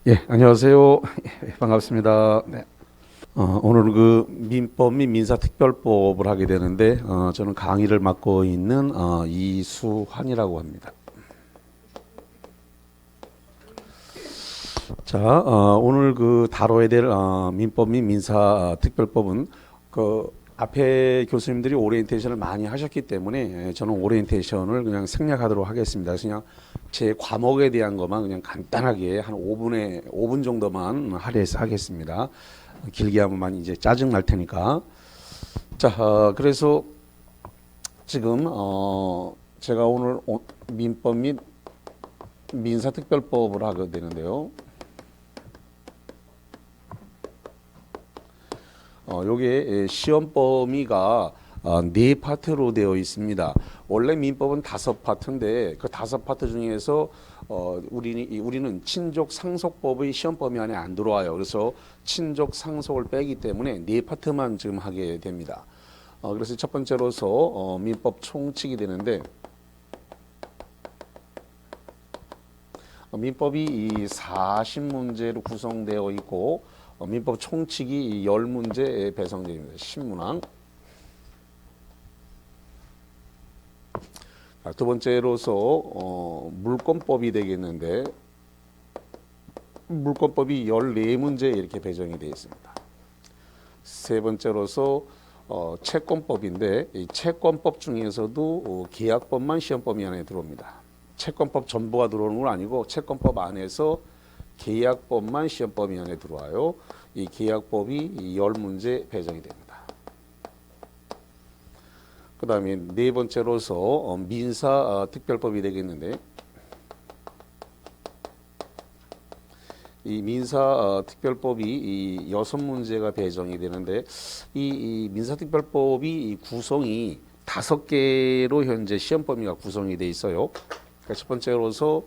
예, 안녕하세요. 예, 반갑습니다. 네. 오늘 그 민법 및 민사특별법을 하게 되는데, 저는 강의를 맡고 있는 이수환이라고 합니다. 자, 오늘 그 다뤄야 될 민법 및 민사특별법은 그 앞에 교수님들이 오리엔테이션을 많이 하셨기 때문에 저는 오리엔테이션을 그냥 생략하도록 하겠습니다. 그래서 그냥 제 과목에 대한 것만 그냥 간단하게 한 5분 정도만 하겠습니다. 길게 하면 이제 짜증 날 테니까. 자, 그래서 지금 제가 오늘 민법 및 민사특별법을 하게 되는데요. 요게 시험 범위가 네 파트로 되어 있습니다. 원래 민법은 5파트인데 그 5파트 중에서 우리는 친족 상속법의 시험 범위 안에 안 들어와요. 그래서 친족 상속을 빼기 때문에 네 파트만 지금 하게 됩니다. 그래서 첫 번째로서 민법 총칙이 되는데, 민법이 이 40문제로 구성되어 있고 민법 총칙이 10문제 배성됩니다. 신문항. 두 번째로서 물권법이 되겠는데, 물권법이 14문제 이렇게 배정이 되어 있습니다. 세 번째로서 채권법인데, 이 채권법 중에서도 계약법만 시험 범위 안에 들어옵니다. 채권법 전부가 들어오는 건 아니고 채권법 안에서 계약법만 시험 범위 안에 들어와요. 이 계약법이 10문제 배정이 됩니다. 그 다음에 네 번째로서 민사특별법이 되겠는데, 이 민사특별법이 이 6문제가 배정이 되는데, 이 민사특별법이 이 구성이 5개로 현재 시험 범위가 구성이 돼 있어요. 그러니까 첫 번째로서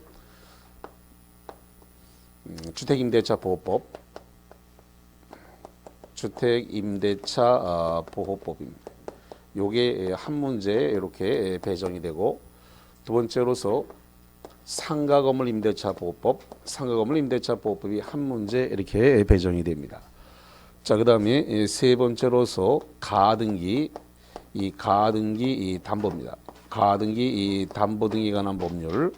주택임대차 보호법, 주택임대차 보호법입니다. 요게 한 문제 이렇게 배정이 되고, 두 번째로서 상가건물 임대차 보호법, 상가건물 임대차 보호법이 한 문제 이렇게 배정이 됩니다. 자, 그 다음에 세 번째로서 가등기, 이 가등기 이 담보입니다. 가등기 이 담보 등에 관한 법률,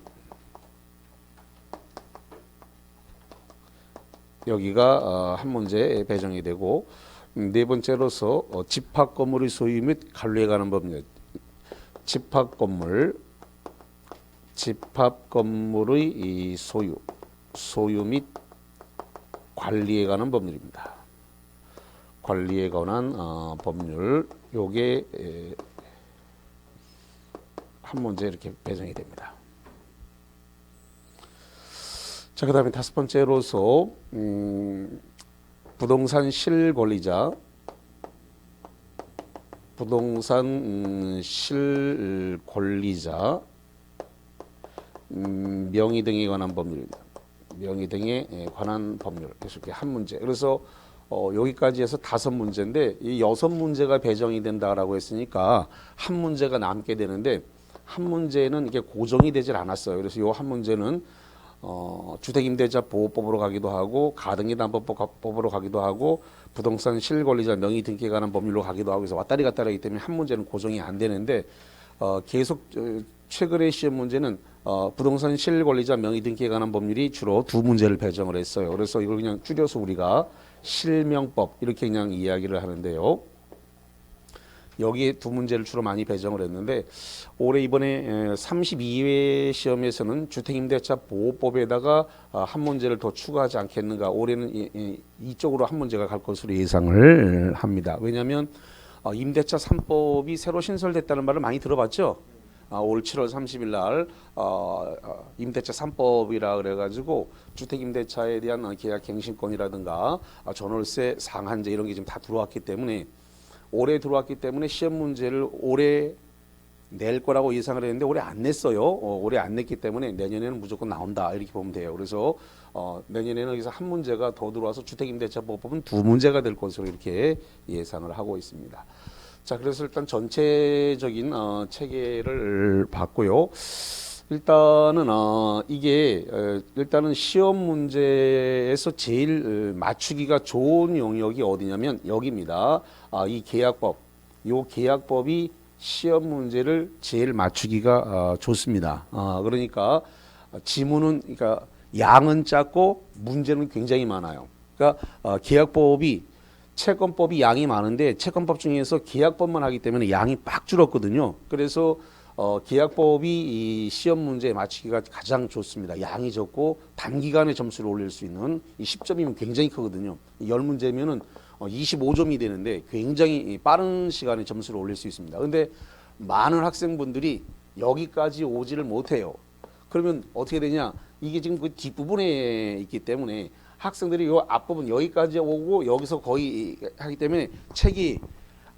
여기가 한 문제 배정이 되고, 네 번째로서 집합 건물의 소유 및 관리에 관한 법률, 집합 건물의 이 소유 및 관리에 관한 법률입니다. 관리에 관한 법률, 요게 한 문제 이렇게 배정이 됩니다. 자, 그 다음에 다섯 번째로서 부동산 실권리자, 명의 등에 관한 법률입니다. 명의 등에 관한 법률. 그래서 이렇게 한 문제. 그래서 여기까지 해서 5문제인데 이 6문제가 배정이 된다라고 했으니까 한 문제가 남게 되는데, 한 문제는 이게 고정이 되질 않았어요. 그래서 이 한 문제는 주택임대차 보호법으로 가기도 하고, 가등기담보법으로 가기도 하고, 부동산 실권리자 명의 등기에 관한 법률로 가기도 하고, 그래서 왔다리 갔다리 하기 때문에 한 문제는 고정이 안 되는데, 계속 최근의 시험 문제는 부동산 실권리자 명의 등기에 관한 법률이 주로 2문제를 배정을 했어요. 그래서 이걸 그냥 줄여서 우리가 실명법 이렇게 그냥 이야기를 하는데요. 여기에 2문제를 주로 많이 배정을 했는데, 올해 이번에 32회 시험에서는 주택임대차 보호법에다가 한 문제를 더 추가하지 않겠는가. 올해는 이쪽으로 한 문제가 갈 것으로 예상을 합니다. 왜냐하면 임대차 3법이 새로 신설됐다는 말을 많이 들어봤죠. 올 7월 30일 날 임대차 3법이라 그래가지고 주택임대차에 대한 계약 갱신권이라든가 전월세 상한제 이런 게 지금 다 들어왔기 때문에, 올해 들어왔기 때문에 시험 문제를 올해 낼 거라고 예상을 했는데 올해 안 냈어요. 올해 안 냈기 때문에 내년에는 무조건 나온다 이렇게 보면 돼요. 그래서 내년에는 여기서 한 문제가 더 들어와서 주택임대차보호법은 2문제가 될 것으로 이렇게 예상을 하고 있습니다. 자, 그래서 일단 전체적인 체계를 봤고요. 일단은 이게 일단은 시험 문제에서 제일 맞추기가 좋은 영역이 어디냐면 여기입니다. 이 계약법, 요 계약법이 시험 문제를 제일 맞추기가 좋습니다. 그러니까 지문은 그러니까 양은 작고 문제는 굉장히 많아요. 그러니까 계약법이 채권법이 양이 많은데 채권법 중에서 계약법만 하기 때문에 양이 빡 줄었거든요. 그래서 계약법이 이 시험 문제에 맞추기가 가장 좋습니다. 양이 적고 단기간에 점수를 올릴 수 있는 이 10점이면 굉장히 크거든요. 10문제면은 25점이 되는데 굉장히 빠른 시간에 점수를 올릴 수 있습니다. 근데 많은 학생분들이 여기까지 오지를 못해요. 그러면 어떻게 되냐? 이게 지금 그 뒷부분에 있기 때문에 학생들이 요 앞부분 여기까지 오고 여기서 거의 하기 때문에 책이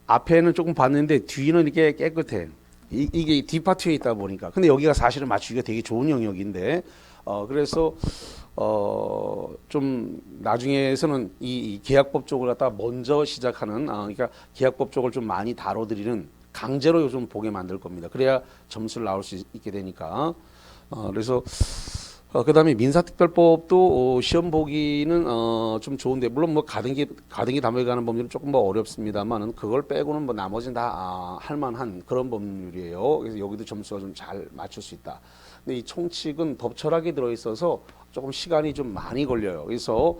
앞에는 조금 봤는데 뒤는 이렇게 깨끗해. 이게 뒷파트에 있다 보니까. 근데 여기가 사실은 맞추기가 되게 좋은 영역인데, 그래서, 좀 나중에서는 이 계약법 쪽을 갖다 먼저 시작하는, 그러니까 계약법 쪽을 좀 많이 다뤄드리는 강제로 요즘 보게 만들 겁니다. 그래야 점수를 나올 수 있게 되니까. 그래서, 그 다음에 민사특별법도 시험 보기는 좀 좋은데 물론 뭐 가등기 담보에 관한 법률은 조금 뭐 어렵습니다만은 그걸 빼고는 뭐 나머지는 다 할만한 그런 법률이에요. 그래서 여기도 점수가 좀 잘 맞출 수 있다. 근데 이 총칙은 덧철하게 들어있어서 조금 시간이 좀 많이 걸려요. 그래서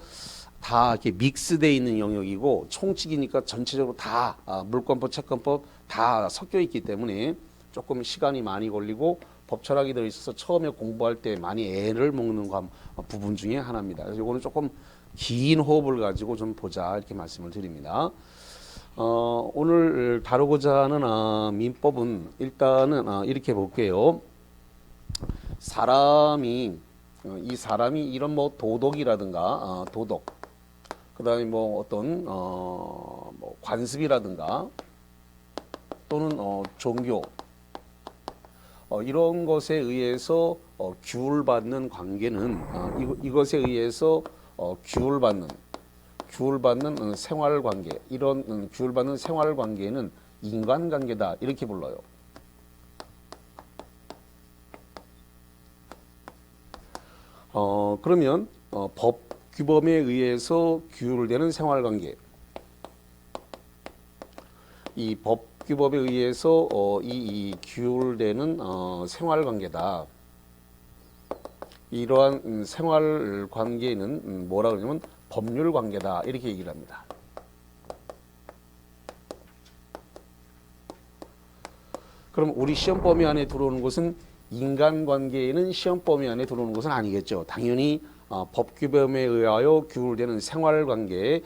다 이렇게 믹스돼 있는 영역이고 총칙이니까 전체적으로 다 물권법, 채권법 다 섞여 있기 때문에 조금 시간이 많이 걸리고 법철학이 들어있어서 처음에 공부할 때 많이 애를 먹는 부분 중에 하나입니다. 그래서 이거는 조금 긴 호흡을 가지고 좀 보자 이렇게 말씀을 드립니다. 오늘 다루고자 하는 민법은 일단은 이렇게 볼게요. 사람이 이런 뭐 도덕이라든가 도덕, 그다음에 뭐 어떤 뭐 관습이라든가 또는 종교 이런 것에 의해서 규율받는 관계는 이것에 의해서 규율받는 생활관계, 이런 규율받는 생활관계는 인간관계다 이렇게 불러요. 그러면 법 규범에 의해서 규율되는 생활관계, 이 법 규법에 의해서 이 규율되는 생활관계다. 이러한 생활관계는 뭐라 그러냐면 법률관계다 이렇게 얘기를 합니다. 그럼 우리 시험 범위 안에 들어오는 것은 인간관계에는 시험 범위 안에 들어오는 것은 아니겠죠. 당연히 법 규범에 의하여 규율되는 생활관계,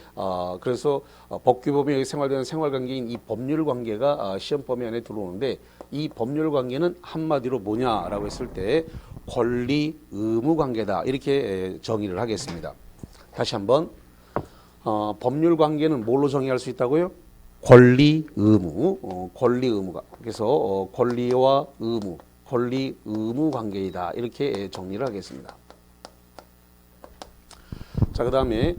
그래서 법 규범에 의해 생활되는 생활관계인 이 법률관계가 시험 범위 안에 들어오는데 이 법률관계는 한마디로 뭐냐라고 했을 때 권리 의무 관계다 이렇게 정의를 하겠습니다. 다시 한번 법률관계는 뭘로 정의할 수 있다고요? 권리 의무, 권리 의무가 그래서 권리와 의무, 권리 의무 관계이다 이렇게 정리를 하겠습니다. 자, 그 다음에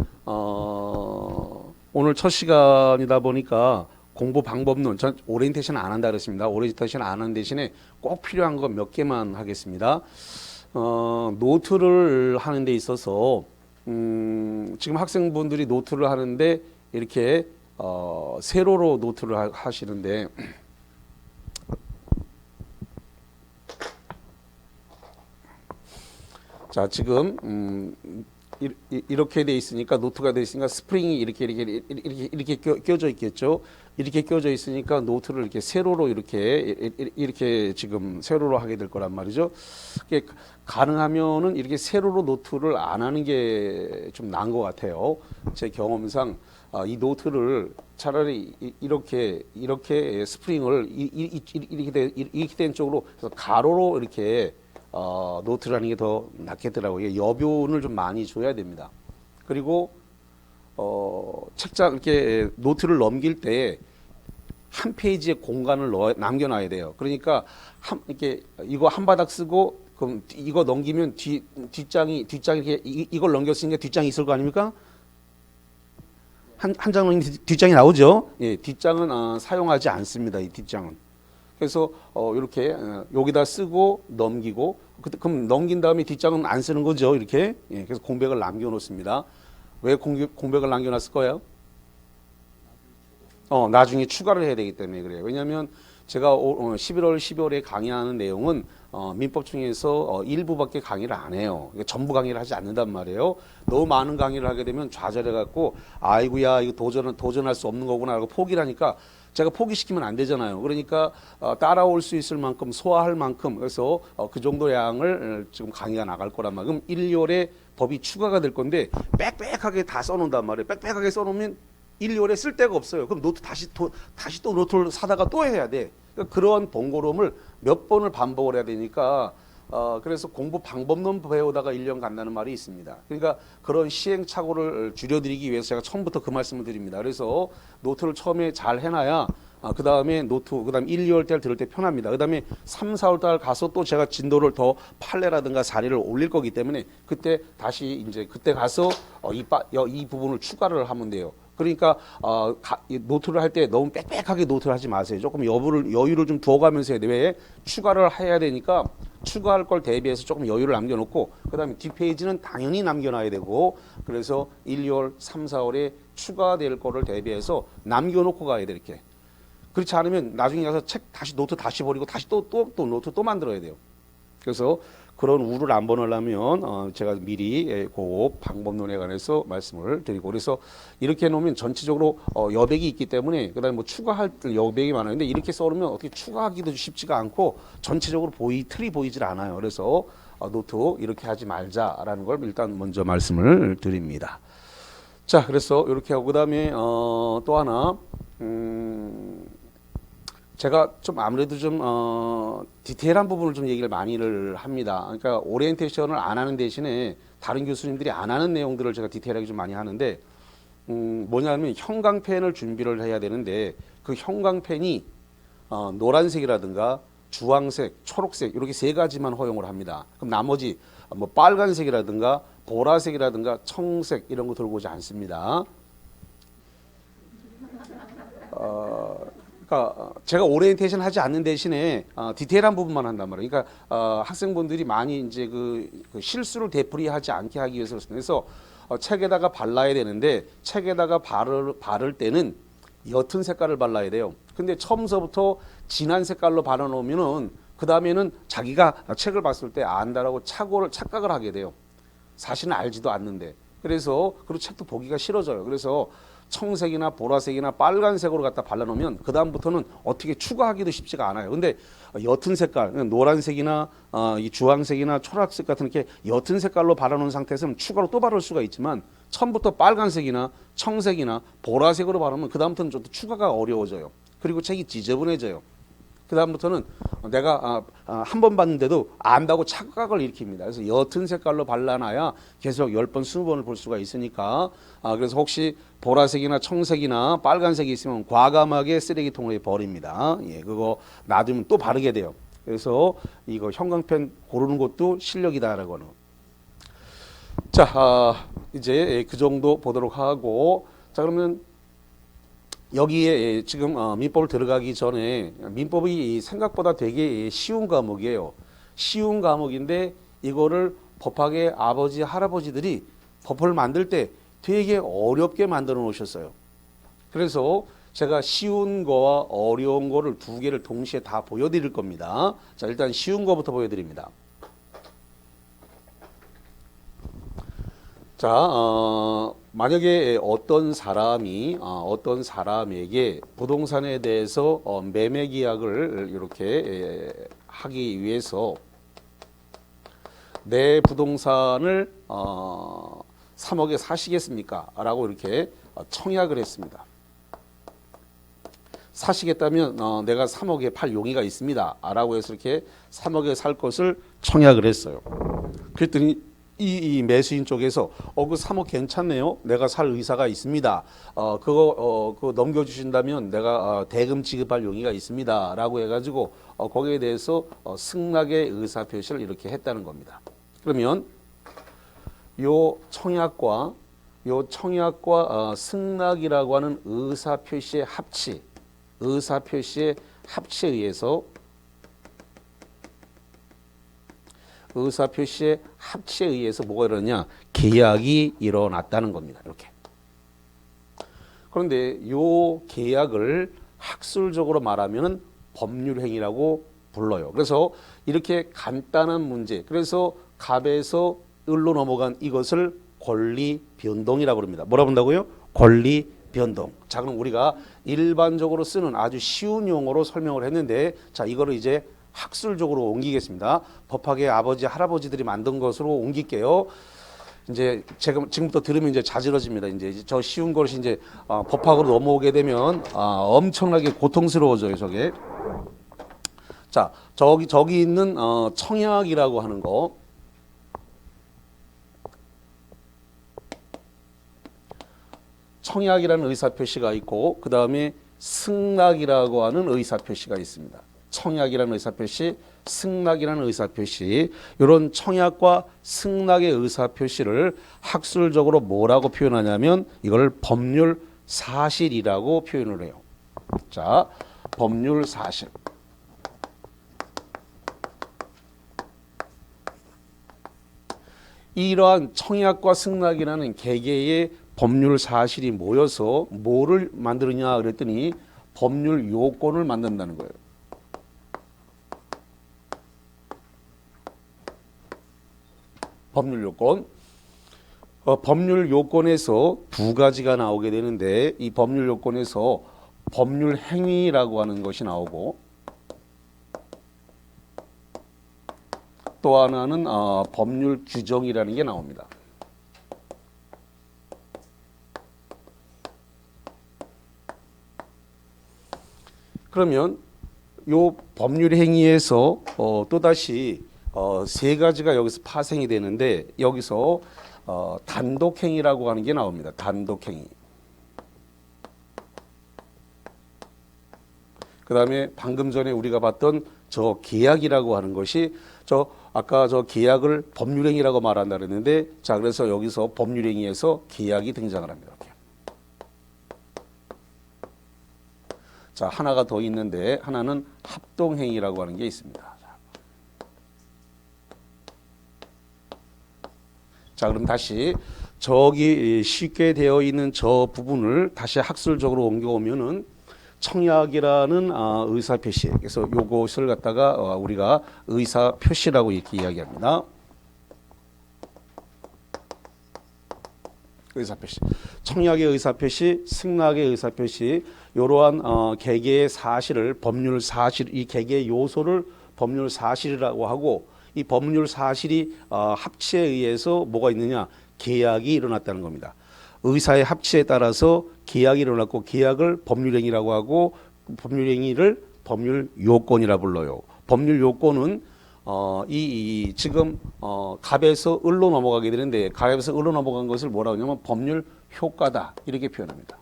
오늘 첫 시간이다 보니까 공부 방법론, 전 오리엔테이션 안 한다 그랬습니다. 오리엔테이션 안 하는 대신에 꼭 필요한 거 몇 개만 하겠습니다. 노트를 하는 데 있어서 지금 학생분들이 노트를 하는데 이렇게 세로로 노트를 하시는데 자, 지금 이렇게 돼 있으니까 노트가 돼 있으니까 스프링이 이렇게 껴져 있겠죠. 이렇게 껴져 있으니까 노트를 이렇게 세로로 이렇게 지금 세로로 하게 될 거란 말이죠. 가능하면은 이렇게 세로로 노트를 안 하는 게 좀 나은 것 같아요. 제 경험상 이 노트를 차라리 이렇게 스프링을 이렇게 된 쪽으로 그래서 가로로 이렇게 노트를 하는 게 더 낫겠더라고요. 여변을 좀 많이 줘야 됩니다. 그리고 책장 이렇게 노트를 넘길 때 한 페이지에 공간을 남겨놔야 돼요. 그러니까 이렇게 이거 한 바닥 쓰고 그럼 이거 넘기면 뒷장이 이렇게 이걸 넘겼으니까 뒷장이 있을 거 아닙니까? 한 장은 뒷장이 나오죠. 예, 뒷장은 사용하지 않습니다. 이 뒷장은. 그래서 이렇게 여기다 쓰고 넘기고 그럼 넘긴 다음에 뒷장은 안 쓰는 거죠. 이렇게. 예, 그래서 공백을 남겨놓습니다. 왜 공백을 남겨놨을 거예요? 나중에 추가를 해야 되기 때문에 그래요. 왜냐하면 제가 11월, 12월에 강의하는 내용은 민법 중에서 일부밖에 강의를 안 해요. 전부 강의를 하지 않는단 말이에요. 너무 많은 강의를 하게 되면 좌절해갖고 아이고야 이거 도전할 수 없는 거구나 하고 포기를 하니까 제가 포기시키면 안 되잖아요. 그러니까 따라올 수 있을 만큼 소화할 만큼 그래서 그 정도 양을 지금 강의가 나갈 거란 말이에요. 그럼 1, 2월에 법이 추가가 될 건데 빽빽하게 다 써놓는단 말이에요. 빽빽하게 써놓으면 1, 2월에 쓸 데가 없어요. 그럼 노트 다시 또 노트를 사다가 또 해야 돼. 그러니까 그런 번거로움을 몇 번을 반복을 해야 되니까 그래서 공부 방법론 배우다가 1년 간다는 말이 있습니다. 그러니까 그런 시행착오를 줄여드리기 위해서 제가 처음부터 그 말씀을 드립니다. 그래서 노트를 처음에 잘 해놔야 그 다음에 그 다음에 1, 2월 달 들을 때 편합니다. 그 다음에 3, 4월 달 가서 또 제가 진도를 더 판례라든가 사례를 올릴 거기 때문에 그때 다시 이제 그때 가서 이 부분을 추가를 하면 돼요. 그러니까 노트를 할 때 너무 빽빽하게 노트를 하지 마세요. 조금 여유를 좀 두어가면서 해야 돼요. 왜? 추가를 해야 되니까 추가할 걸 대비해서 조금 여유를 남겨놓고 그다음에 뒷페이지는 당연히 남겨놔야 되고 그래서 1, 2월, 3, 4월에 추가될 거를 대비해서 남겨놓고 가야 돼 이렇게. 그렇지 않으면 나중에 가서 노트 다시 버리고 다시 또 노트 또 만들어야 돼요. 그래서 그런 우를 안 보내려면 제가 미리 그 방법론에 관해서 말씀을 드리고 그래서 이렇게 해놓으면 전체적으로 여백이 있기 때문에 그다음에 뭐 추가할 여백이 많아요. 근데 이렇게 써놓으면 어떻게 추가하기도 쉽지가 않고 전체적으로 틀이 보이질 않아요. 그래서 노트 이렇게 하지 말자라는 걸 일단 먼저 말씀을 드립니다. 자, 그래서 이렇게 하고 그다음에 또 하나 제가 좀 아무래도 좀 디테일한 부분을 좀 얘기를 많이를 합니다. 그러니까 오리엔테이션을 안 하는 대신에 다른 교수님들이 안 하는 내용들을 제가 디테일하게 좀 많이 하는데 뭐냐면 형광펜을 준비를 해야 되는데 그 형광펜이 노란색이라든가 주황색, 초록색 이렇게 세 가지만 허용을 합니다. 그럼 나머지 뭐 빨간색이라든가 보라색이라든가 청색 이런 거 들고 오지 않습니다. 그러니까 제가 오리엔테이션 하지 않는 대신에 디테일한 부분만 한단 말이에요. 그러니까 학생분들이 많이 이제 그 실수를 되풀이하지 않게 하기 위해서 그래서 책에다가 발라야 되는데 책에다가 바를 때는 옅은 색깔을 발라야 돼요. 근데 처음서부터 진한 색깔로 발라 놓으면은 그 다음에는 자기가 책을 봤을 때 안다라고 착각을 하게 돼요. 사실은 알지도 않는데. 그래서 그리고 책도 보기가 싫어져요. 그래서 청색이나 보라색이나 빨간색으로 갖다 발라놓으면 그 다음부터는 어떻게 추가하기도 쉽지가 않아요. 근데 옅은 색깔, 노란색이나 이 주황색이나 초록색 같은 이렇게 옅은 색깔로 발라놓은 상태에서는 추가로 또 바를 수가 있지만 처음부터 빨간색이나 청색이나 보라색으로 바르면 그 다음부터는 좀 더 추가가 어려워져요. 그리고 책이 지저분해져요. 그 다음부터는 내가 한 번 봤는데도 안다고 착각을 일으킵니다. 그래서 옅은 색깔로 발라놔야 계속 10번, 20번을 볼 수가 있으니까 그래서 혹시 보라색이나 청색이나 빨간색이 있으면 과감하게 쓰레기통에 버립니다. 예, 그거 놔두면 또 바르게 돼요. 그래서 이거 형광펜 고르는 것도 실력이다라고 하는. 자, 이제 그 정도 보도록 하고 자 그러면 여기에 지금 민법을 들어가기 전에 민법이 생각보다 되게 쉬운 과목이에요. 쉬운 과목인데 이거를 법학의 아버지 할아버지들이 법을 만들 때 되게 어렵게 만들어 놓으셨어요. 그래서 제가 쉬운 거와 어려운 거를 두 개를 동시에 다 보여드릴 겁니다. 자, 일단 쉬운 거부터 보여드립니다. 자, 만약에 어떤 사람에게 부동산에 대해서 매매 계약을 이렇게 하기 위해서 내 부동산을 3억에 사시겠습니까? 라고 이렇게 청약을 했습니다. 사시겠다면 내가 3억에 팔 용의가 있습니다. 라고 해서 이렇게 3억에 살 것을 청약을 했어요. 그랬더니 이 매수인 쪽에서 그 3억 괜찮네요. 내가 살 의사가 있습니다. 그거 넘겨주신다면 내가 대금 지급할 용의가 있습니다. 라고 해가지고 거기에 대해서 승낙의 의사표시를 이렇게 했다는 겁니다. 그러면 요 청약과 승낙이라고 하는 의사표시의 합치에 의해서 의사표시의 합치에 의해서 뭐가 일어나냐? 계약이 일어났다는 겁니다. 이렇게. 그런데 이 계약을 학술적으로 말하면 법률행위라고 불러요. 그래서 이렇게 간단한 문제, 그래서 갑에서 을로 넘어간 이것을 권리변동이라고 합니다. 뭐라 본다고요? 권리변동. 자, 그럼 우리가 일반적으로 쓰는 아주 쉬운 용어로 설명을 했는데, 자, 이거를 이제 학술적으로 옮기겠습니다. 법학의 아버지, 할아버지들이 만든 것으로 옮길게요. 이제 지금부터 들으면 이제 자지러집니다. 이제 저 쉬운 것이 이제 법학으로 넘어오게 되면 엄청나게 고통스러워져요, 저게. 자, 저기 있는 청약이라고 하는 거. 청약이라는 의사표시가 있고, 그 다음에 승낙이라고 하는 의사표시가 있습니다. 청약이라는 의사표시, 승낙이라는 의사표시, 이런 청약과 승낙의 의사표시를 학술적으로 뭐라고 표현하냐면 이걸 법률 사실이라고 표현을 해요. 자, 법률 사실. 이러한 청약과 승낙이라는 개개의 법률 사실이 모여서 뭐를 만드느냐 그랬더니 법률 요건을 만든다는 거예요. 법률 요건. 법률 요건에서 두 가지가 나오게 되는데, 이 법률 요건에서 법률 행위라고 하는 것이 나오고, 또 하나는 법률 규정이라는 게 나옵니다. 그러면 요 법률 행위에서 또다시 세 가지가 여기서 파생이 되는데, 여기서 단독행위라고 하는 게 나옵니다. 단독행위. 그 다음에 방금 전에 우리가 봤던 저 계약이라고 하는 것이 아까 저 계약을 법률행위라고 말한다 그랬는데, 자, 그래서 여기서 법률행위에서 계약이 등장을 합니다. 이렇게. 자, 하나가 더 있는데, 하나는 합동행위라고 하는 게 있습니다. 자, 그럼 다시 저기 쉽게 되어 있는 저 부분을 다시 학술적으로 옮겨오면은 청약이라는 의사표시. 그래서 요것을 갖다가 우리가 의사표시라고 이렇게 이야기합니다. 의사표시. 청약의 의사표시, 승낙의 의사표시, 이러한 개개의 사실을 법률 사실, 이 개개의 요소를 법률 사실이라고 하고, 이 법률 사실이 합치에 의해서 뭐가 있느냐? 계약이 일어났다는 겁니다. 의사의 합치에 따라서 계약이 일어났고, 계약을 법률행위라고 하고, 법률행위를 법률요건이라 불러요. 법률요건은 지금 갑에서 을로 넘어가게 되는데, 갑에서 을로 넘어간 것을 뭐라고 하냐면 법률효과다, 이렇게 표현합니다.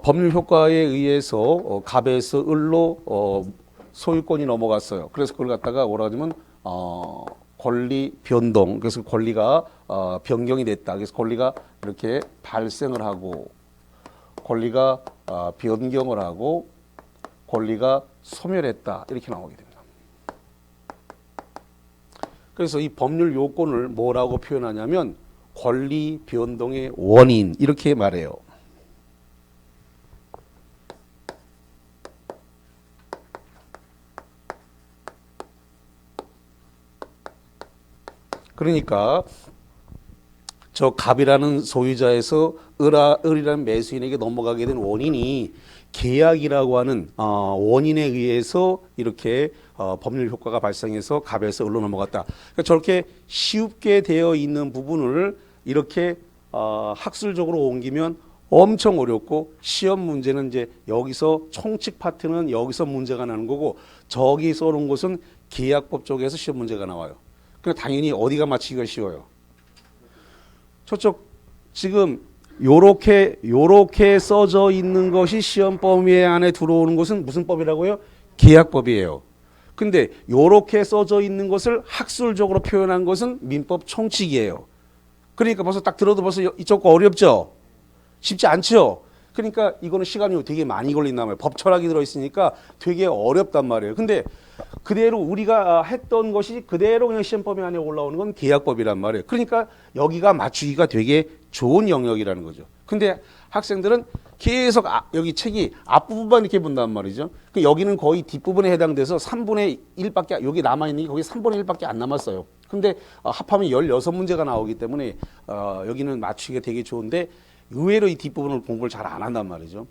법률효과에 의해서 갑에서 을로 소유권이 넘어갔어요. 그래서 그걸 갖다가 뭐라고 하냐면 권리 변동, 그래서 권리가 변경이 됐다. 그래서 권리가 이렇게 발생을 하고, 권리가 변경을 하고, 권리가 소멸했다, 이렇게 나오게 됩니다. 그래서 이 법률 요건을 뭐라고 표현하냐면 권리 변동의 원인, 이렇게 말해요. 그러니까 저 갑이라는 소유자에서 을이라는 매수인에게 넘어가게 된 원인이 계약이라고 하는 원인에 의해서 이렇게 법률 효과가 발생해서 갑에서 을로 넘어갔다. 그러니까 저렇게 쉽게 되어 있는 부분을 이렇게 학술적으로 옮기면 엄청 어렵고, 시험 문제는 이제 여기서 총칙 파트는 여기서 문제가 나는 거고, 저기 써놓은 것은 계약법 쪽에서 시험 문제가 나와요. 그러니까 당연히 어디가 맞히기가 쉬워요. 저쪽 지금 요렇게 써져 있는 것이 시험 범위 안에 들어오는 것은 무슨 법이라고요? 계약법이에요. 근데 요렇게 써져 있는 것을 학술적으로 표현한 것은 민법 총칙이에요. 그러니까 벌써 딱 들어도 벌써 이쪽 거 어렵죠? 쉽지 않죠? 그러니까 이거는 시간이 되게 많이 걸린단 말이에요. 법 철학이 들어있으니까 되게 어렵단 말이에요. 근데 그대로 우리가 했던 것이 그대로 그냥 시험범위 안에 올라오는 건 계약법이란 말이에요. 그러니까 여기가 맞추기가 되게 좋은 영역이라는 거죠. 근데 학생들은 계속 여기 책이 앞부분만 이렇게 본단 말이죠. 여기는 거의 뒷부분에 해당돼서 3분의 1밖에 여기 남아있는 게 거기 3분의 1밖에 안 남았어요. 근데 합하면 16문제가 나오기 때문에 여기는 맞추기가 되게 좋은데 의외로 이 뒷부분을 공부를 잘 안 한단 말이죠.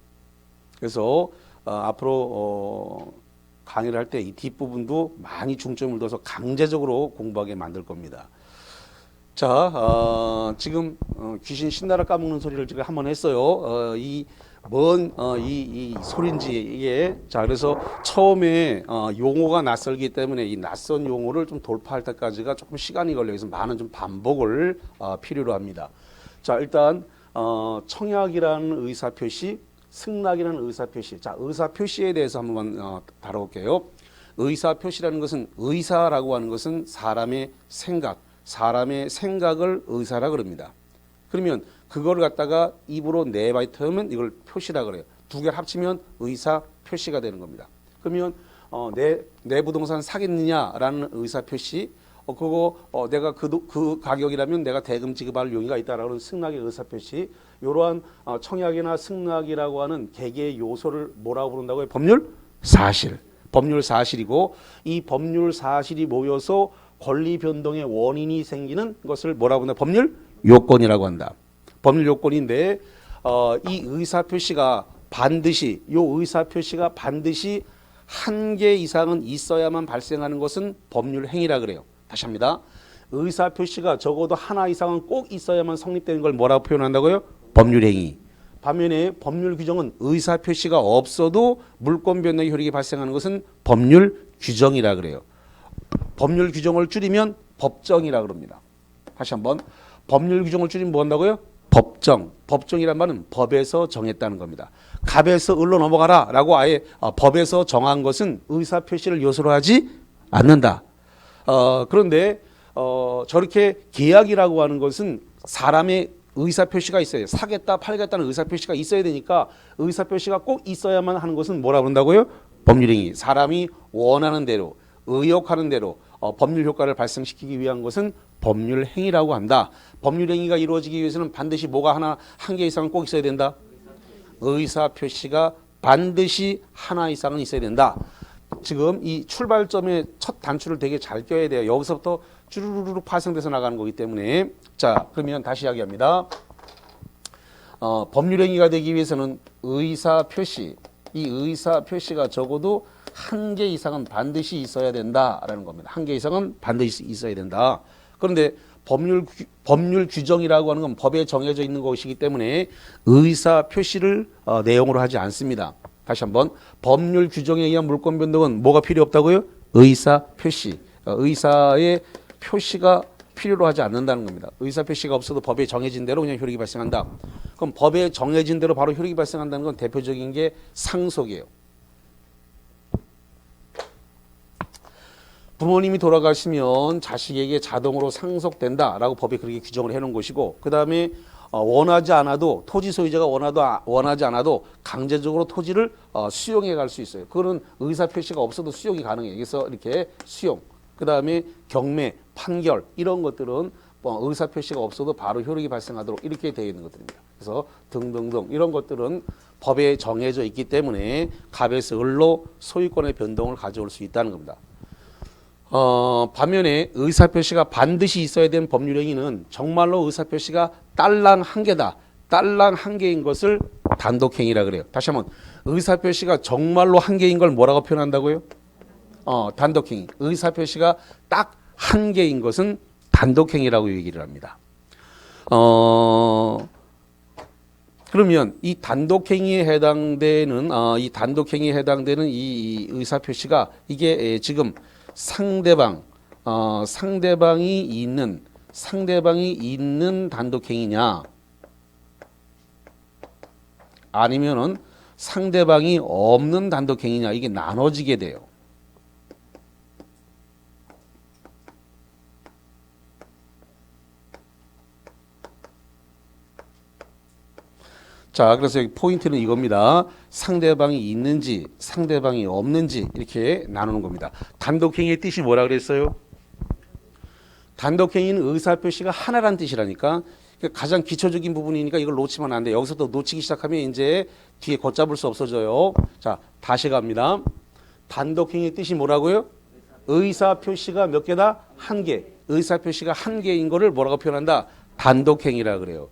그래서 앞으로 강의를 할 때 이 뒷부분도 많이 중점을 둬서 강제적으로 공부하게 만들 겁니다. 자, 지금 귀신 신나라 까먹는 소리를 제가 한번 했어요. 이 소리인지 이게 자 그래서 처음에 용어가 낯설기 때문에 이 낯선 용어를 좀 돌파할 때까지가 조금 시간이 걸려요. 그래서 많은 좀 반복을 필요로 합니다. 자 일단 청약이라는 의사표시, 승낙이라는 의사표시. 자 의사표시에 대해서 한번 다뤄볼게요. 의사표시라는 것은 의사라고 하는 것은 사람의 생각을 의사라 그럽니다. 그러면 그걸 갖다가 입으로 내뱉으면 이걸 표시라 그래요. 두 개를 합치면 의사 표시가 되는 겁니다. 그러면 내 부동산 사겠느냐라는 의사 표시, 내가 그 가격이라면 내가 대금 지급할 용의가 있다라는 승낙의 의사 표시, 이러한 청약이나 승낙이라고 하는 개개의 요소를 뭐라고 부른다고요? 법률 사실. 법률 사실이고 이 법률 사실이 모여서 권리 변동의 원인이 생기는 것을 뭐라고 한다? 법률 요건이라고 한다. 법률 요건인데 이 의사표시가 반드시 한 개 이상은 있어야만 발생하는 것은 법률 행위라 그래요. 다시 합니다. 의사표시가 적어도 하나 이상은 꼭 있어야만 성립되는 걸 뭐라고 표현한다고요? 법률 행위. 반면에 법률 규정은 의사표시가 없어도 물권 변동의 효력이 발생하는 것은 법률 규정이라 그래요. 법률 규정을 줄이면 법정이라 그럽니다. 다시 한번 법률 규정을 줄이면 뭐 한다고요? 법정. 법정이란 말은 법에서 정했다는 겁니다. 갑에서 을로 넘어가라 라고 아예 법에서 정한 것은 의사표시를 요소로 하지 않는다. 그런데 저렇게 계약이라고 하는 것은 사람의 의사표시가 있어요. 사겠다 팔겠다는 의사표시가 있어야 되니까 의사표시가 꼭 있어야만 하는 것은 뭐라 그런다고요? 법률행위. 사람이 원하는 대로 의욕하는 대로 법률 효과를 발생시키기 위한 것은 법률 행위라고 한다. 법률 행위가 이루어지기 위해서는 반드시 뭐가 한 개 이상은 꼭 있어야 된다. 의사 표시가 반드시 하나 이상은 있어야 된다. 지금 이 출발점의 첫 단추를 되게 잘 껴야 돼요. 여기서부터 쭈루루루 파생돼서 나가는 거기 때문에. 자, 그러면 다시 이야기합니다. 법률 행위가 되기 위해서는 의사 표시, 이 의사 표시가 적어도 한 개 이상은 반드시 있어야 된다라는 겁니다. 한 개 이상은 반드시 있어야 된다. 그런데 법률 규정이라고 하는 건 법에 정해져 있는 것이기 때문에 의사 표시를 내용으로 하지 않습니다. 다시 한번 법률 규정에 의한 물권 변동은 뭐가 필요 없다고요? 의사 표시. 의사의 표시가 필요로 하지 않는다는 겁니다. 의사 표시가 없어도 법에 정해진 대로 그냥 효력이 발생한다. 그럼 법에 정해진 대로 바로 효력이 발생한다는 건 대표적인 게 상속이에요. 부모님이 돌아가시면 자식에게 자동으로 상속된다라고 법에 그렇게 규정을 해놓은 것이고, 그 다음에 원하지 않아도 토지 소유자가 원하지 않아도 강제적으로 토지를 수용해 갈 수 있어요. 그거는 의사 표시가 없어도 수용이 가능해요. 그래서 이렇게 수용, 그 다음에 경매, 판결 이런 것들은 의사 표시가 없어도 바로 효력이 발생하도록 이렇게 되어 있는 것들입니다. 그래서 등등등 이런 것들은 법에 정해져 있기 때문에 갑에서 을로 소유권의 변동을 가져올 수 있다는 겁니다. 반면에 의사표시가 반드시 있어야 되는 법률행위는 정말로 의사표시가 딸랑 한 개다. 딸랑 한 개인 것을 단독행위라 그래요. 다시 한번 의사표시가 정말로 한 개인 걸 뭐라고 표현한다고요? 단독행위. 의사표시가 딱 한 개인 것은 단독행위라고 얘기를 합니다. 그러면 이 단독행위에 해당되는 이 의사표시가 이게 지금 상대방이 있는 단독행위냐 아니면은 상대방이 없는 단독행위냐 이게 나눠지게 돼요. 자, 그래서 여기 포인트는 이겁니다. 상대방이 있는지 상대방이 없는지 이렇게 나누는 겁니다. 단독행위의 뜻이 뭐라 그랬어요? 단독행위는 의사표시가 하나란 뜻이라니까. 가장 기초적인 부분이니까 이걸 놓치면 안 돼. 여기서 또 놓치기 시작하면 이제 뒤에 걷잡을 수 없어져요. 자, 다시 갑니다. 단독행위의 뜻이 뭐라고요? 의사표시가 몇 개다? 한 개. 의사표시가 한 개인 거를 뭐라고 표현한다? 단독행위라 그래요.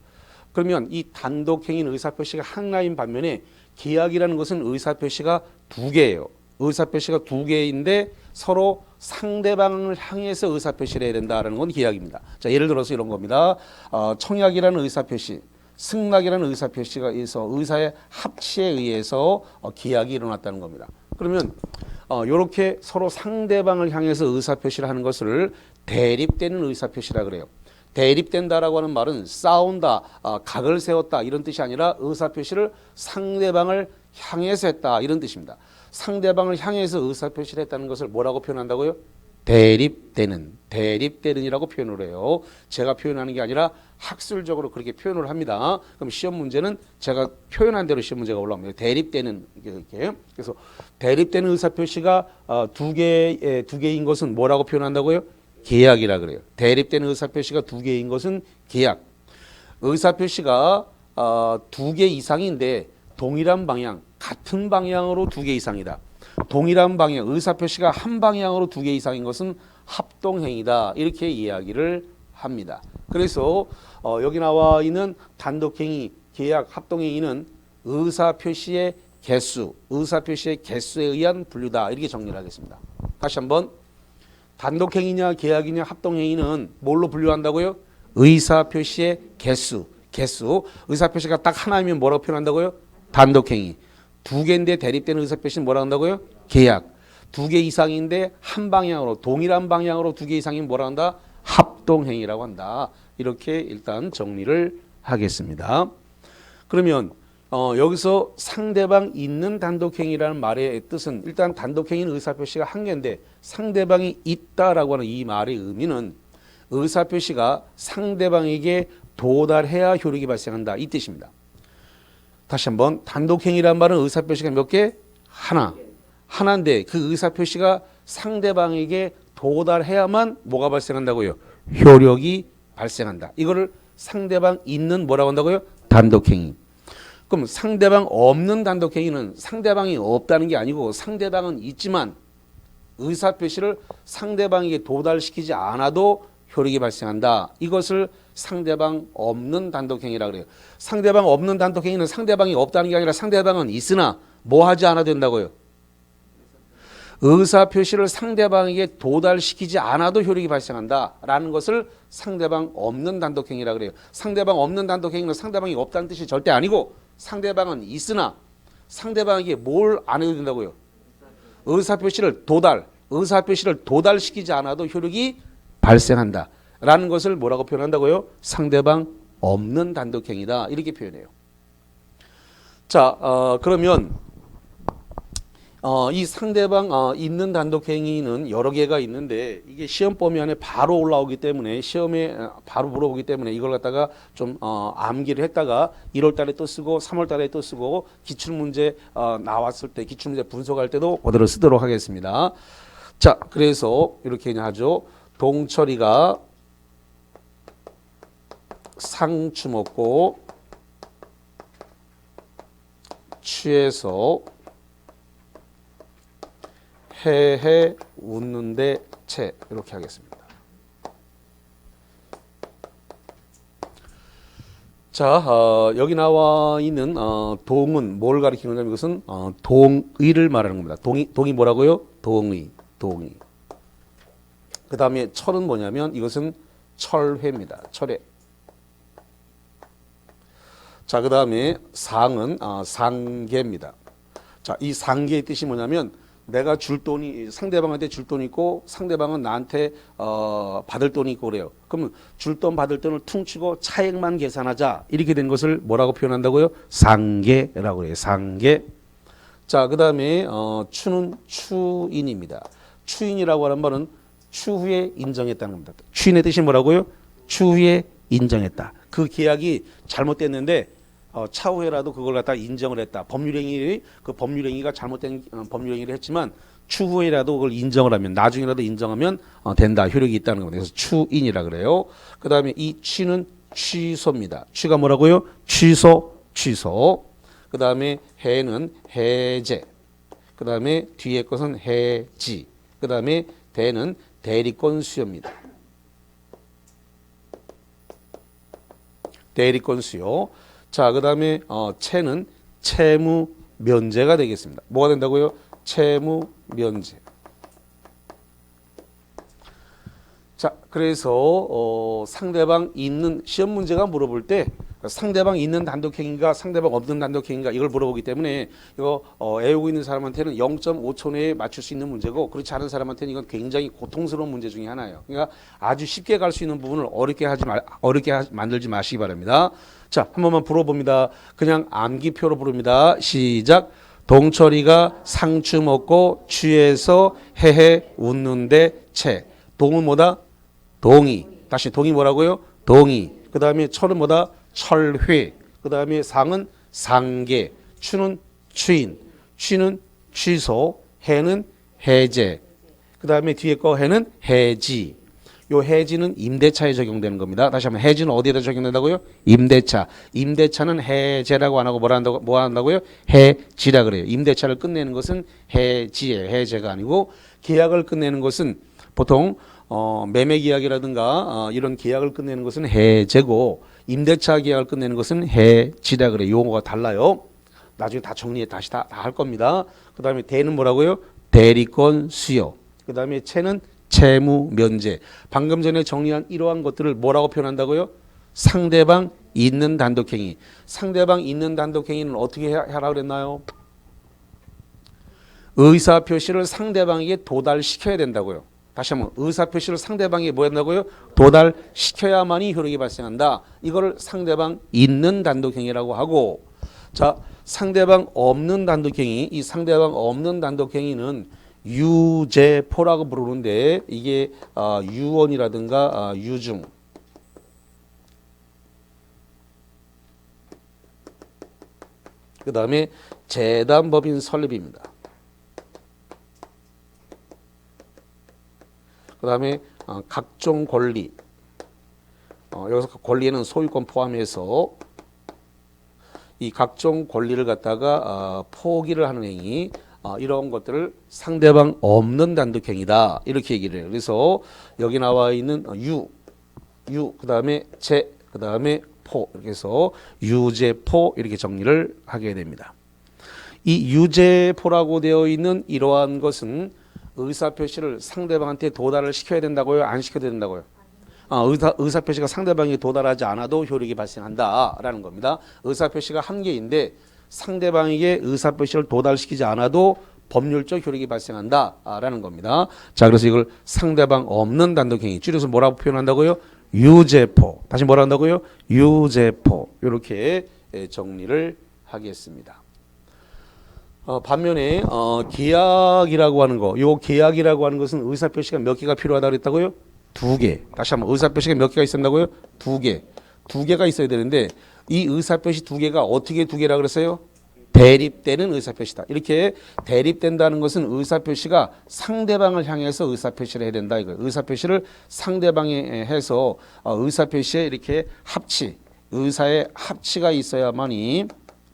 그러면 이 단독행위는 의사표시가 하나인 반면에 계약이라는 것은 의사표시가 두 개예요. 의사표시가 두 개인데 서로 상대방을 향해서 의사표시를 해야 된다는 건 계약입니다. 자, 예를 들어서 이런 겁니다. 청약이라는 의사표시, 승낙이라는 의사표시가 있어 의사의 합치에 의해서 계약이 일어났다는 겁니다. 그러면 이렇게 서로 상대방을 향해서 의사표시를 하는 것을 대립되는 의사표시라 그래요. 대립된다라고 하는 말은 싸운다, 각을 세웠다 이런 뜻이 아니라 의사표시를 상대방을 향해서 했다 이런 뜻입니다. 상대방을 향해서 의사표시를 했다는 것을 뭐라고 표현한다고요? 대립되는이라고 표현을 해요. 제가 표현하는 게 아니라 학술적으로 그렇게 표현을 합니다. 그럼 시험 문제는 제가 표현한 대로 시험 문제가 올라옵니다. 대립되는 이렇게. 그래서 대립되는 의사표시가 두 개인 것은 뭐라고 표현한다고요? 계약이라 그래요. 대립되는 의사표시가 두 개인 것은 계약. 의사표시가 두 개 이상인데 동일한 방향, 같은 방향으로 두 개 이상이다. 동일한 방향, 의사표시가 한 방향으로 두 개 이상인 것은 합동행위다. 이렇게 이야기를 합니다. 그래서 여기 나와 있는 단독행위, 계약, 합동행위는 의사표시의 개수, 의사표시의 개수에 의한 분류다. 이렇게 정리를 하겠습니다. 다시 한번. 단독행위냐 계약이냐 합동행위는 뭘로 분류한다고요? 의사표시의 개수. 의사표시가 딱 하나이면 뭐라고 표현한다고요? 단독행위. 두 개인데 대립되는 의사표시는 뭐라고 한다고요? 계약. 두 개 이상인데 한 방향으로 동일한 방향으로 두 개 이상이면 뭐라고 한다? 합동행위라고 한다. 이렇게 일단 정리를 하겠습니다. 그러면 여기서 상대방 있는 단독행위라는 말의 뜻은 일단 단독행위는 의사표시가 한 개인데 상대방이 있다라고 하는 이 말의 의미는 의사표시가 상대방에게 도달해야 효력이 발생한다. 이 뜻입니다. 다시 한번 단독행위라는 말은 의사표시가 몇 개? 하나인데 그 의사표시가 상대방에게 도달해야만 뭐가 발생한다고요? 효력이 발생한다. 이거를 상대방 있는 뭐라고 한다고요? 단독행위. 그럼 상대방 없는 단독행위는 상대방이 없다는 게 아니고 상대방은 있지만 의사표시를 상대방에게 도달시키지 않아도 효력이 발생한다. 이것을 상대방 없는 단독행위라고 그래요. 상대방 없는 단독행위는 상대방이 없다는 게 아니라 상대방은 있으나 뭐 하지 않아도 된다고요? 의사표시를 상대방에게 도달시키지 않아도 효력이 발생한다라는 것을 상대방 없는 단독행위라고 그래요. 상대방 없는 단독행위는 상대방이 없다는 뜻이 절대 아니고 상대방은 있으나 상대방에게 뭘 안 해도 된다고요? 의사표시를 도달시키지 않아도 효력이 발생한다. 라는 것을 뭐라고 표현한다고요? 상대방 없는 단독행위다. 이렇게 표현해요. 자, 그러면 이 상대방 있는 단독행위는 여러 개가 있는데 이게 시험 범위 안에 바로 올라오기 때문에 시험에 바로 물어보기 때문에 이걸 갖다가 좀 암기를 했다가 1월 달에 또 쓰고 3월 달에 또 쓰고 기출문제 나왔을 때 기출문제 분석할 때도 그대로 쓰도록 하겠습니다. 자, 그래서 이렇게 하죠. 동철이가 상추 먹고 취해서 헤헤 웃는데 채 이렇게 하겠습니다. 자, 여기 나와 있는 동은 뭘 가리키는 거냐면 이것은 동의를 말하는 겁니다. 동의 뭐라고요? 동의. 그 다음에 철은 뭐냐면 이것은 철회입니다. 철회. 자, 그 다음에 상은 상계입니다. 자, 이 상계의 뜻이 뭐냐면 내가 줄 돈이 상대방한테 줄 돈이 있고 상대방은 나한테 받을 돈이 있고 그래요. 그러면 줄 돈 받을 돈을 퉁치고 차액만 계산하자 이렇게 된 것을 뭐라고 표현한다고요? 상계라고 해요. 상계. 자, 그 다음에 추는 추인입니다. 추인이라고 하는 말은 추후에 인정했다는 겁니다. 추인의 뜻이 뭐라고요? 추후에 인정했다. 그 계약이 잘못됐는데 차후에라도 그걸 갖다 인정을 했다. 법률행위 그 법률행위가 잘못된 법률행위를 했지만 추후에라도 그걸 인정을 하면 나중에라도 인정하면 된다. 효력이 있다는 겁니다. 그래서 추인이라 그래요. 그다음에 이 취는 취소입니다. 취가 뭐라고요? 취소. 그다음에 해는 해제. 그다음에 뒤에 것은 해지. 그다음에 대는 대리권 수여입니다. 대리권 수요. 자, 그다음에 채는 채무 면제가 되겠습니다. 뭐가 된다고요? 채무 면제. 자, 그래서 상대방 있는 시험 문제가 물어볼 때 상대방 있는 단독행위인가 상대방 없는 단독행위인가 이걸 물어보기 때문에 이거 애우고 있는 사람한테는 0.5초 내에 맞출 수 있는 문제고 그렇지 않은 사람한테는 이건 굉장히 고통스러운 문제 중에 하나예요. 그러니까 아주 쉽게 갈 수 있는 부분을 어렵게 만들지 마시기 바랍니다. 자, 한 번만 풀어봅니다. 그냥 암기표로 부릅니다. 시작. 동철이가 상추 먹고 취해서 헤헤 웃는데 채. 동은 뭐다? 동의. 다시 동이 뭐라고요? 동의. 그 다음에 철은 뭐다? 철회. 그 다음에 상은 상계. 추는 추인. 취는 취소. 해는 해제. 그 다음에 뒤에 거 해는 해지. 요 해지는 임대차에 적용되는 겁니다. 다시 한번 해지는 어디에다 적용된다고요? 임대차. 임대차는 해제라고 안 하고 뭐 한다고요? 해지라 그래요. 임대차를 끝내는 것은 해지예요. 해제가 아니고 계약을 끝내는 것은 보통 매매 계약이라든가 이런 계약을 끝내는 것은 해제고 임대차 계약을 끝내는 것은 해지라 그래요. 용어가 달라요. 나중에 다 정리해 다시 다 할 겁니다. 그 다음에 대는 뭐라고요? 대리권 수여. 그 다음에 채는 채무 면제. 방금 전에 정리한 이러한 것들을 뭐라고 표현한다고요? 상대방 있는 단독행위. 상대방 있는 단독행위는 어떻게 하라고 그랬나요? 의사표시를 상대방에게 도달시켜야 된다고요. 다시 한번 의사표시를 상대방에게 뭐 한다고요? 도달시켜야만이 효력이 발생한다. 이거를 상대방 있는 단독행위라고 하고 자 상대방 없는 단독행위. 이 상대방 없는 단독행위는 유제포라고 부르는데 이게 유언이라든가 유중 그 다음에 재단법인 설립입니다. 그 다음에 각종 권리 여기서 권리에는 소유권 포함해서 이 각종 권리를 갖다가 포기를 하는 행위 이런 것들을 상대방 없는 단독행위다 이렇게 얘기를 해요. 그래서 여기 나와 있는 유 그다음에 제 그다음에 포 이렇게 해서 유제포 이렇게 정리를 하게 됩니다. 이 유제포라고 되어 있는 이러한 것은 의사표시를 상대방한테 도달을 시켜야 된다고요? 안 시켜야 된다고요? 의사표시가 상대방에 도달하지 않아도 효력이 발생한다라는 겁니다. 의사표시가 한 개인데 상대방에게 의사표시를 도달시키지 않아도 법률적 효력이 발생한다라는 겁니다. 자, 그래서 이걸 상대방 없는 단독행위 줄여서 뭐라고 표현한다고요? 유제포. 다시 뭐라 한다고요? 유제포. 이렇게 정리를 하겠습니다. 반면에 계약이라고 하는 거, 요 계약이라고 하는 것은 의사표시가 몇 개가 필요하다고 했다고요? 2개. 다시 한번 의사표시가 몇 개가 있었다고요? 2개. 2개가 있어야 되는데 이 의사표시 2개가 어떻게 2개라 그랬어요? 대립되는 의사표시다. 이렇게 대립된다는 것은 의사표시가 상대방을 향해서 의사표시를 해야 된다. 이거예요. 의사표시를 상대방에 해서 의사표시에 이렇게 의사의 합치가 있어야만이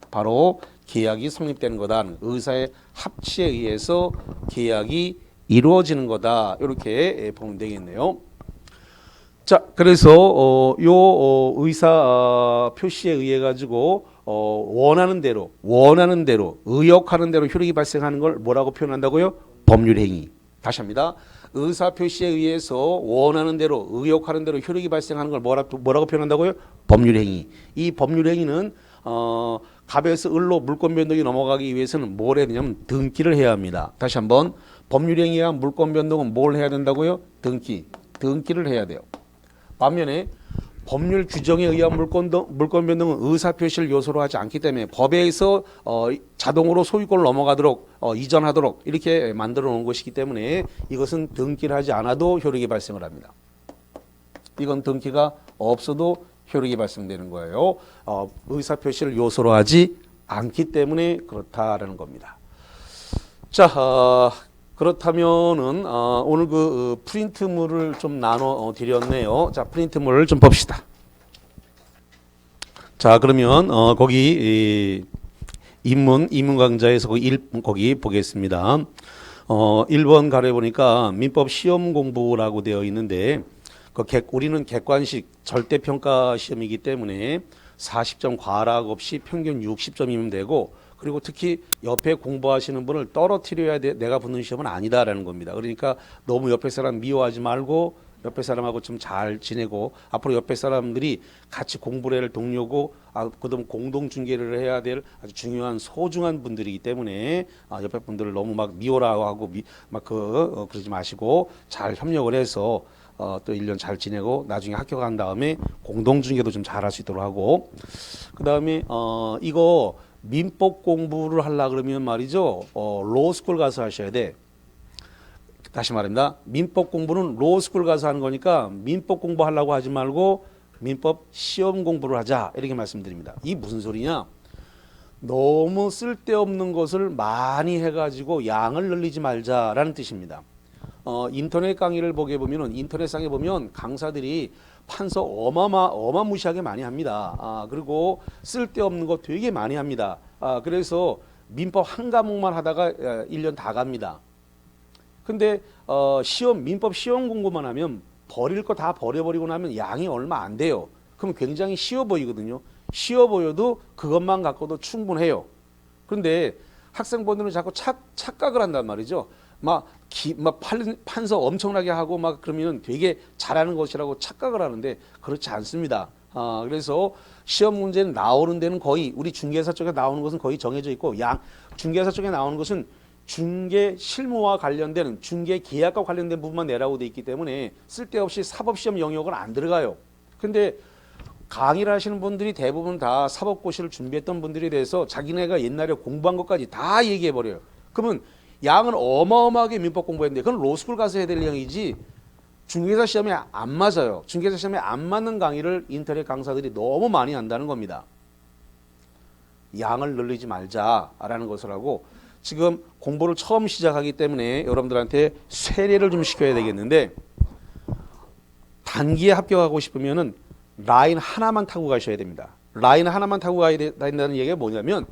바로 계약이 성립되는 거다. 의사의 합치에 의해서 계약이 이루어지는 거다. 이렇게 보면 되겠네요. 자, 그래서 요 의사 표시에 의해 가지고 원하는 대로 의역하는 대로 효력이 발생하는 걸 뭐라고 표현한다고요? 법률행위. 다시 합니다. 의사 표시에 의해서 원하는 대로 의역하는 대로 효력이 발생하는 걸 뭐라고 표현한다고요? 법률행위. 이 법률행위는 갑에서 을로 물권 변동이 넘어가기 위해서는 뭘 해야 되냐면 등기를 해야 합니다. 다시 한번 법률행위와 물권 변동은 뭘 해야 된다고요? 등기를 해야 돼요. 반면에 법률 규정에 의한 물권 변동은 의사표시를 요소로 하지 않기 때문에 법에서 자동으로 소유권을 넘어가도록 이전하도록 이렇게 만들어 놓은 것이기 때문에 이것은 등기를 하지 않아도 효력이 발생을 합니다. 이건 등기가 없어도 효력이 발생되는 거예요. 의사표시를 요소로 하지 않기 때문에 그렇다라는 겁니다. 자, 그렇다면은 오늘 그 프린트물을 좀 나눠 드렸네요. 자, 프린트물을 좀 봅시다. 자, 그러면 거기 인문 강좌에서 거기 보겠습니다. 1번 가려 보니까 민법 시험 공부라고 되어 있는데 우리는 객관식 절대평가 시험이기 때문에 40점 과락 없이 평균 60점이면 되고, 그리고 특히 옆에 공부하시는 분을 떨어뜨려야 내가 붙는 시험은 아니다라는 겁니다. 그러니까 너무 옆에 사람 미워하지 말고 옆에 사람하고 좀 잘 지내고, 앞으로 옆에 사람들이 같이 공부를 할 동료고, 그다음 공동 중개를 해야 될 아주 중요한 소중한 분들이기 때문에 옆에 분들을 너무 막 미워라고 하고 그러지 마시고 잘 협력을 해서 또 1년 잘 지내고 나중에 합격한 다음에 공동 중개도 좀 잘할 수 있도록 하고, 그다음에 이거 민법 공부를 하려 그러면 말이죠, 로스쿨 가서 하셔야 돼. 다시 말합니다. 민법 공부는 로스쿨 가서 하는 거니까 민법 공부하려고 하지 말고 민법 시험 공부를 하자, 이렇게 말씀드립니다. 이 무슨 소리냐? 너무 쓸데없는 것을 많이 해가지고 양을 늘리지 말자라는 뜻입니다. 인터넷 강의를 보게 보면은, 인터넷상에 보면 강사들이 판서 어마무시하게 많이 합니다. 그리고 쓸데없는 거 되게 많이 합니다. 그래서 민법 한 과목만 하다가 1년 다 갑니다. 근데 민법 시험 공부만 하면 버릴 거 다 버려버리고 나면 양이 얼마 안 돼요. 그럼 굉장히 쉬워 보이거든요. 쉬워 보여도 그것만 갖고도 충분해요. 그런데 학생분들은 자꾸 착각을 한단 말이죠. 판서 엄청나게 하고 그러면 되게 잘하는 것이라고 착각을 하는데 그렇지 않습니다. 그래서 시험 문제는 나오는 데는 거의, 우리 중개사 쪽에 나오는 것은 거의 정해져 있고, 중개사 쪽에 나오는 것은 중개 실무와 관련된, 중개 계약과 관련된 부분만 내라고 돼 있기 때문에 쓸데없이 사법시험 영역은 안 들어가요. 근데 강의를 하시는 분들이 대부분 다 사법고시를 준비했던 분들이 돼서 자기네가 옛날에 공부한 것까지 다 얘기해 버려요. 그러면 양은 어마어마하게 민법 공부했는데 그건 로스쿨 가서 해야 될 양이지 중개사 시험에 안 맞아요. 중개사 시험에 안 맞는 강의를 인터넷 강사들이 너무 많이 한다는 겁니다. 양을 늘리지 말자라는 것을 하고, 지금 공부를 처음 시작하기 때문에 여러분들한테 세례를 좀 시켜야 되겠는데, 단기에 합격하고 싶으면은 라인 하나만 타고 가셔야 됩니다. 라인 하나만 타고 가야 된다는 얘기가 뭐냐면,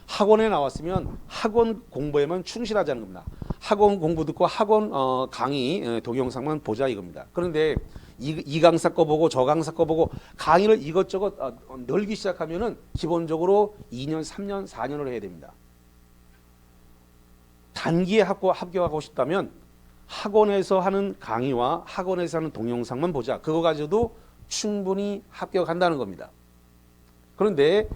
학원에 나왔으면 학원 공부에만 충실하자는 겁니다. 학원 공부 듣고 학원 강의 동영상만 보자 이겁니다. 그런데 이 강사 거 보고 저 강사 거 보고 강의를 이것저것 늘기 시작하면은 기본적으로 2년, 3년, 4년을 해야 됩니다. 단기에 합격하고 싶다면 학원에서 하는 강의와 학원에서 하는 동영상만 보자. 그거 가지고도 충분히 합격한다는 겁니다. 그런데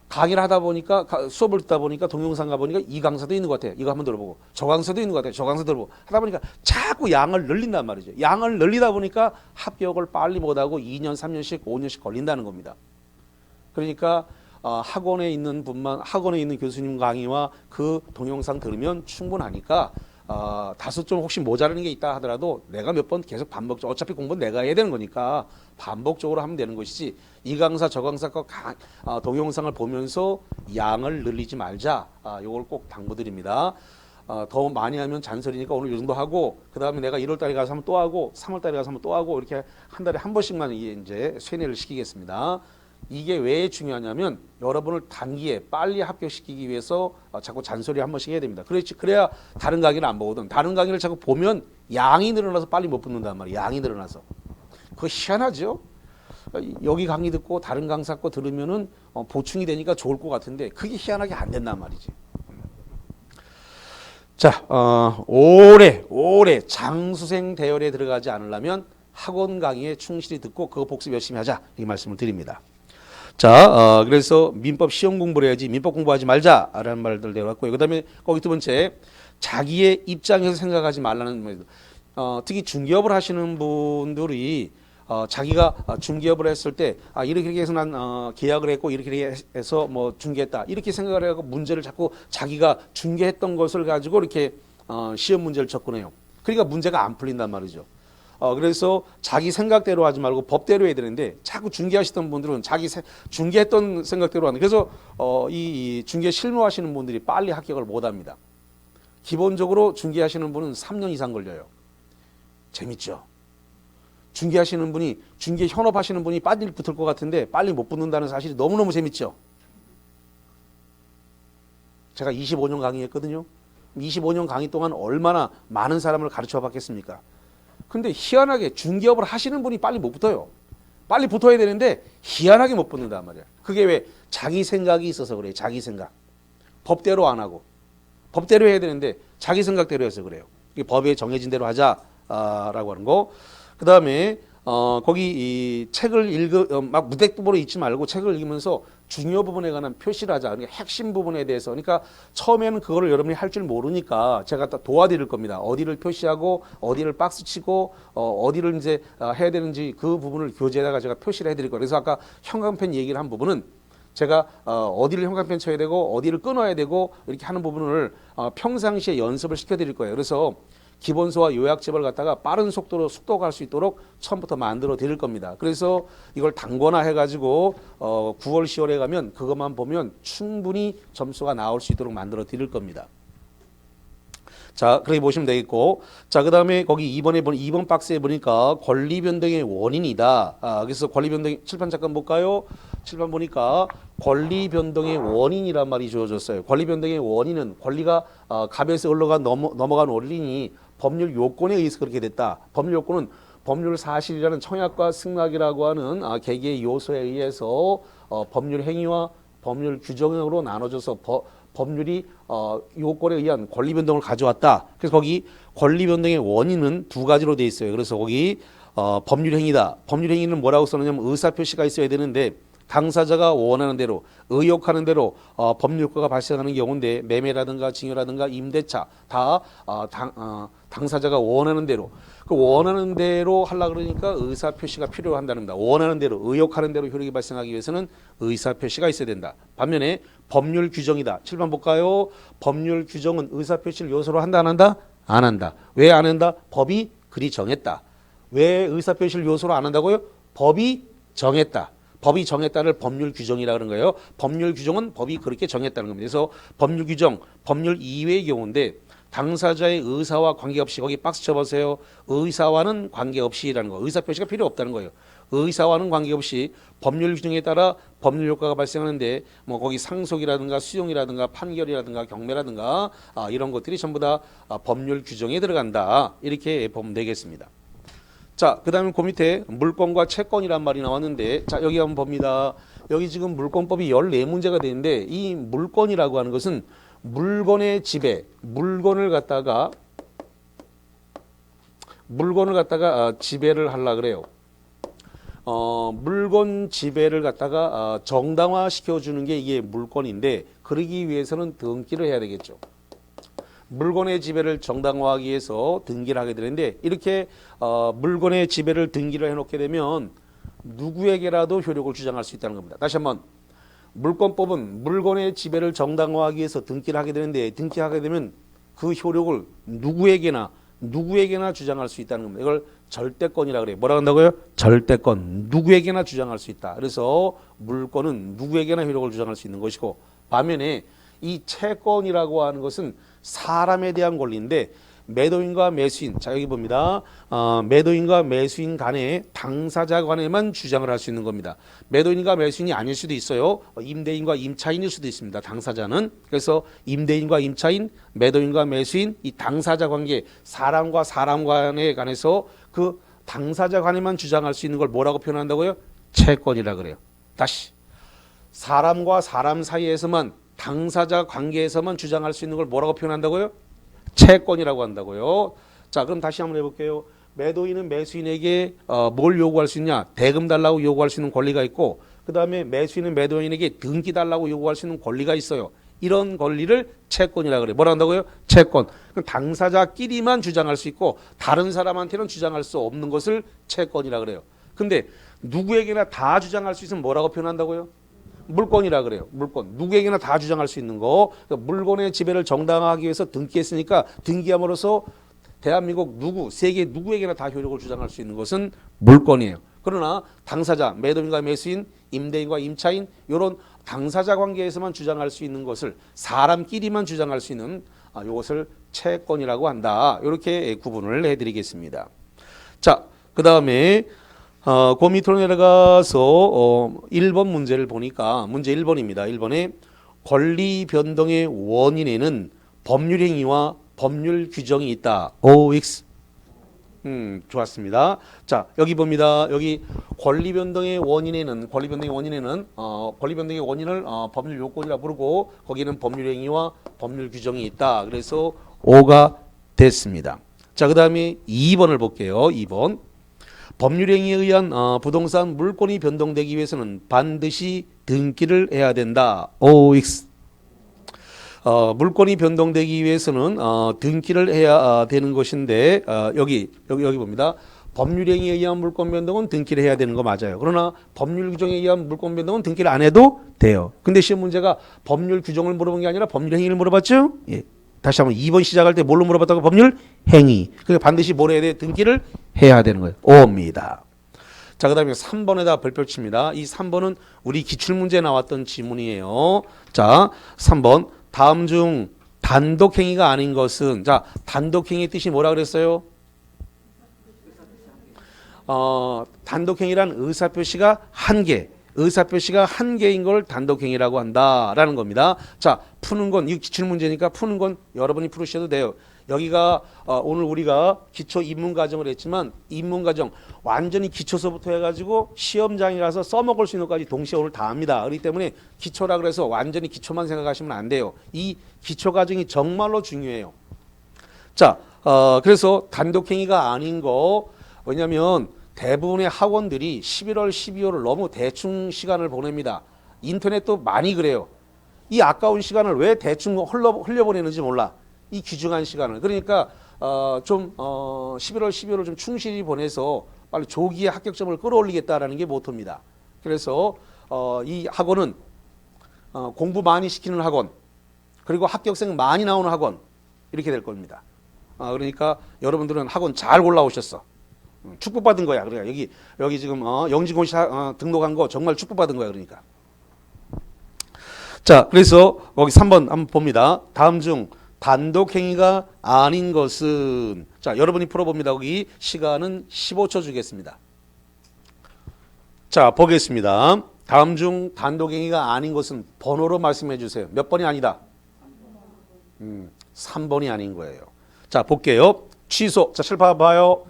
강의를 하다 보니까, 수업을 듣다 보니까 동영상 가보니까 이 강사도 있는 것 같아요. 이거 한번 들어보고 저 강사도 있는 것 같아요. 저 강사 들어보고 하다 보니까 자꾸 양을 늘린단 말이죠. 양을 늘리다 보니까 합격을 빨리 못하고 2년, 3년씩, 5년씩 걸린다는 겁니다. 그러니까 학원에 있는 교수님 강의와 그 동영상 들으면 충분하니까 다소 좀 혹시 모자라는 게 있다 하더라도 내가 몇 번 계속 반복적으로, 어차피 공부는 내가 해야 되는 거니까 반복적으로 하면 되는 것이지, 이 강사 저 강사 거 동영상을 보면서 양을 늘리지 말자. 요걸 꼭 당부드립니다. 더 많이 하면 잔소리니까 오늘 이 정도 하고, 그 다음에 내가 1월달에 가서 한번 또 하고 3월달에 가서 한번 또 하고, 이렇게 한 달에 한 번씩만 이제 쇠뇌를 시키겠습니다. 이게 왜 중요하냐면 여러분을 단기에 빨리 합격시키기 위해서 자꾸 잔소리 한 번씩 해야 됩니다. 그래야 다른 강의를 안 보거든. 다른 강의를 자꾸 보면 양이 늘어나서 빨리 못 붙는단 말이에요. 양이 늘어나서. 그거 희한하죠? 여기 강의 듣고 다른 강사 거 들으면은 보충이 되니까 좋을 것 같은데 그게 희한하게 안 된단 말이지. 자, 올해 장수생 대열에 들어가지 않으려면 학원 강의에 충실히 듣고 그거 복습 열심히 하자, 이 말씀을 드립니다. 자, 그래서 민법 시험 공부를 해야지 민법 공부하지 말자라는 말들 내려왔고요. 그다음에 거기 두 번째, 자기의 입장에서 생각하지 말라는 말. 특히 중개업을 하시는 분들이 자기가 중개업을 했을 때 이렇게 해서 난 계약을 했고 이렇게 해서 뭐 중개했다, 이렇게 생각을 해서 문제를 자꾸 자기가 중개했던 것을 가지고 이렇게 시험 문제를 접근해요. 그러니까 문제가 안 풀린단 말이죠. 그래서 자기 생각대로 하지 말고 법대로 해야 되는데 자꾸 중개하시던 분들은 중개했던 생각대로 하는. 그래서 이 중개 실무하시는 분들이 빨리 합격을 못합니다. 기본적으로 중개하시는 분은 3년 이상 걸려요. 재밌죠? 중개하시는 분이 중개 현업하시는 분이 빨리 붙을 것 같은데 빨리 못 붙는다는 사실이 너무너무 재밌죠? 제가 25년 강의했거든요. 25년 강의 동안 얼마나 많은 사람을 가르쳐 봤겠습니까? 근데 희한하게 중개업을 하시는 분이 빨리 못 붙어요. 빨리 붙어야 되는데 희한하게 못 붙는단 말이야. 그게 왜? 자기 생각이 있어서 그래요. 자기 생각. 법대로 안 하고. 법대로 해야 되는데 자기 생각대로 해서 그래요. 이게 법에 정해진 대로 하자라고 하는 거. 그 다음에 거기 이 책을 막 무대부분으로 읽지 말고 책을 읽으면서 중요 부분에 관한 표시를 하자. 그러니까 핵심 부분에 대해서. 그러니까 처음에는 그거를 여러분이 할 줄 모르니까 제가 도와드릴 겁니다. 어디를 표시하고 어디를 박스 치고 어디를 이제 해야 되는지 그 부분을 교재에다가 제가 표시를 해드릴 거예요. 그래서 아까 형광펜 얘기를 한 부분은 제가 어디를 형광펜 쳐야 되고 어디를 끊어야 되고 이렇게 하는 부분을 평상시에 연습을 시켜드릴 거예요. 그래서 기본서와 요약집을 갖다가 빠른 속도로 숙도가 할 수 있도록 처음부터 만들어 드릴 겁니다. 그래서 이걸 단거나 해가지고 9월, 10월에 가면 그것만 보면 충분히 점수가 나올 수 있도록 만들어 드릴 겁니다. 자, 그렇게 보시면 되겠고. 자, 그 다음에 거기 2번 박스에 보니까 권리 변동의 원인이다. 그래서 권리 변동, 칠판 잠깐 볼까요? 칠판 보니까 권리 변동의 원인이란 말이 주어졌어요. 권리 변동의 원인은 권리가 갑에서 넘어간 원인이 법률 요건에 의해서 그렇게 됐다. 법률 요건은 법률 사실이라는 청약과 승낙이라고 하는 개개의 요소에 의해서 법률 행위와 법률 규정으로 나눠져서 법률이 요건에 의한 권리 변동을 가져왔다. 그래서 거기 권리 변동의 원인은 두 가지로 돼 있어요. 그래서 거기 법률 행위다. 법률 행위는 뭐라고 써놓냐면 의사 표시가 있어야 되는데 당사자가 원하는 대로 의혹하는 대로 법률 효과가 발생하는 경우인데 매매라든가 징여라든가 임대차 다 당사자가 원하는 대로 그 원하는 대로 하려고 그러니까 의사 표시가 필요한다는 겁니다. 원하는 대로 의혹하는 대로 효력이 발생하기 위해서는 의사 표시가 있어야 된다. 반면에 법률 규정이다. 7번 볼까요? 법률 규정은 의사 표시를 요소로 한다 안 한다? 안 한다. 왜 안 한다? 법이 그리 정했다. 왜 의사 표시를 요소로 안 한다고요? 법이 정했다. 법이 정했다를 법률 규정이라 그런 거예요. 법률 규정은 법이 그렇게 정했다는 겁니다. 그래서 법률 규정, 법률 이외의 경우인데 당사자의 의사와 관계없이 거기 박스 쳐보세요. 의사와는 관계없이라는 거. 의사 표시가 필요 없다는 거예요. 의사와는 관계없이 법률 규정에 따라 법률 효과가 발생하는데 뭐 거기 상속이라든가 수용이라든가 판결이라든가 경매라든가 이런 것들이 전부 다 법률 규정에 들어간다. 이렇게 보면 되겠습니다. 자, 그 다음에 그 밑에 물권과 채권이란 말이 나왔는데 자, 여기 한번 봅니다. 여기 지금 물권법이 14문제가 되는데 이 물권이라고 하는 것은 물건의 지배, 물건을 갖다가 지배를 하려고 그래요. 물건 지배를 갖다가 정당화 시켜주는 게 이게 물권인데 그러기 위해서는 등기를 해야 되겠죠. 물건의 지배를 정당화하기 위해서 등기를 하게 되는데 이렇게 물건의 지배를 등기를 해놓게 되면 누구에게라도 효력을 주장할 수 있다는 겁니다. 다시 한번 물권법은 물건의 지배를 정당화하기 위해서 등기를 하게 되는데 등기하게 되면 그 효력을 누구에게나 주장할 수 있다는 겁니다. 이걸 절대권이라고 그래요. 뭐라고 한다고요? 절대권. 누구에게나 주장할 수 있다. 그래서 물권은 누구에게나 효력을 주장할 수 있는 것이고 반면에 이 채권이라고 하는 것은 사람에 대한 권리인데 매도인과 매수인, 자 여기 봅니다. 매도인과 매수인 간에 당사자 간에만 주장을 할 수 있는 겁니다. 매도인과 매수인이 아닐 수도 있어요. 임대인과 임차인일 수도 있습니다. 당사자는. 그래서 임대인과 임차인, 매도인과 매수인, 이 당사자 관계, 사람과 사람 간에 관해서 그 당사자 간에만 주장할 수 있는 걸 뭐라고 표현한다고요? 채권이라 그래요. 다시 사람과 사람 사이에서만 당사자 관계에서만 주장할 수 있는 걸 뭐라고 표현한다고요? 채권이라고 한다고요. 자, 그럼 다시 한번 해볼게요. 매도인은 매수인에게 뭘 요구할 수 있냐? 대금 달라고 요구할 수 있는 권리가 있고 그 다음에 매수인은 매도인에게 등기 달라고 요구할 수 있는 권리가 있어요. 이런 권리를 채권이라고 그래요. 뭐라 한다고요? 채권. 그럼 당사자끼리만 주장할 수 있고 다른 사람한테는 주장할 수 없는 것을 채권이라고 그래요. 근데 누구에게나 다 주장할 수 있으면 뭐라고 표현한다고요? 물권이라 그래요. 물권. 누구에게나 다 주장할 수 있는 거. 그러니까 물건의 지배를 정당화하기 위해서 등기했으니까 등기함으로써 대한민국 누구, 세계 누구에게나 다 효력을 주장할 수 있는 것은 물권이에요. 그러나 당사자, 매도인과 매수인, 임대인과 임차인 이런 당사자 관계에서만 주장할 수 있는 것을 사람끼리만 주장할 수 있는 이것을 채권이라고 한다. 이렇게 구분을 해드리겠습니다. 자, 그 다음에 그 밑으로 내려가서 1번 문제를 보니까 문제 1번입니다. 1번에 권리 변동의 원인에는 법률 행위와 법률 규정이 있다. OX. 좋았습니다. 자, 여기 봅니다. 여기 권리 변동의 원인을 법률 요건이라 부르고 거기는 법률 행위와 법률 규정이 있다. 그래서 O가 됐습니다. 자, 그 다음에 2번을 볼게요. 2번. 법률 행위에 의한 부동산 물권이 변동되기 위해서는 반드시 등기를 해야 된다. OX. 물권이 변동되기 위해서는 등기를 해야 되는 것인데 여기 봅니다. 법률 행위에 의한 물권 변동은 등기를 해야 되는 거 맞아요. 그러나 법률 규정에 의한 물권 변동은 등기를 안 해도 돼요. 근데 시험 문제가 법률 규정을 물어본 게 아니라 법률 행위를 물어봤죠? 예. 다시 한번 2번 시작할 때 뭘로 물어봤다고? 법률 행위. 그러니까 반드시 뭘 해야 돼? 등기를 해야 되는 거예요. O입니다. 자, 그 다음에 3번에다 별표 칩니다. 이 3번은 우리 기출문제에 나왔던 지문이에요. 자, 3번. 다음 중 단독행위가 아닌 것은, 자, 단독행위의 뜻이 뭐라 그랬어요? 단독행위란 의사표시가 한 개, 의사표시가 한 개인 걸 단독행위라고 한다라는 겁니다. 자, 푸는 건, 이 기출문제니까 푸는 건 여러분이 풀으셔도 돼요. 여기가 오늘 우리가 기초 입문과정을 했지만 입문과정 완전히 기초서부터 해가지고 시험장에 가서 써먹을 수 있는 것까지 동시에 오늘 다 합니다. 그렇기 때문에 기초라 그래서 완전히 기초만 생각하시면 안 돼요. 이 기초과정이 정말로 중요해요. 자, 그래서 단독행위가 아닌 거, 왜냐하면 대부분의 학원들이 11월, 12월을 너무 대충 시간을 보냅니다. 인터넷도 많이 그래요. 이 아까운 시간을 왜 대충 흘려보내는지 몰라. 이 귀중한 시간을. 그러니까 11월, 12월을 좀 충실히 보내서 빨리 조기에 합격점을 끌어올리겠다라는 게 모토입니다. 그래서 이 학원은 공부 많이 시키는 학원, 그리고 합격생 많이 나오는 학원, 이렇게 될 겁니다. 그러니까 여러분들은 학원 잘 골라오셨어. 축복받은 거야. 그러니까 여기 지금 영진고시 등록한 거 정말 축복받은 거야. 그러니까. 자, 그래서 여기 3번 한번 봅니다. 다음 중 단독행위가 아닌 것은, 자, 여러분이 풀어봅니다. 거기 시간은 15초 주겠습니다. 자, 보겠습니다. 다음 중 단독행위가 아닌 것은 번호로 말씀해 주세요. 몇 번이 아니다? 3번이 아닌 거예요. 자, 볼게요. 취소. 자, 칠판 봐요.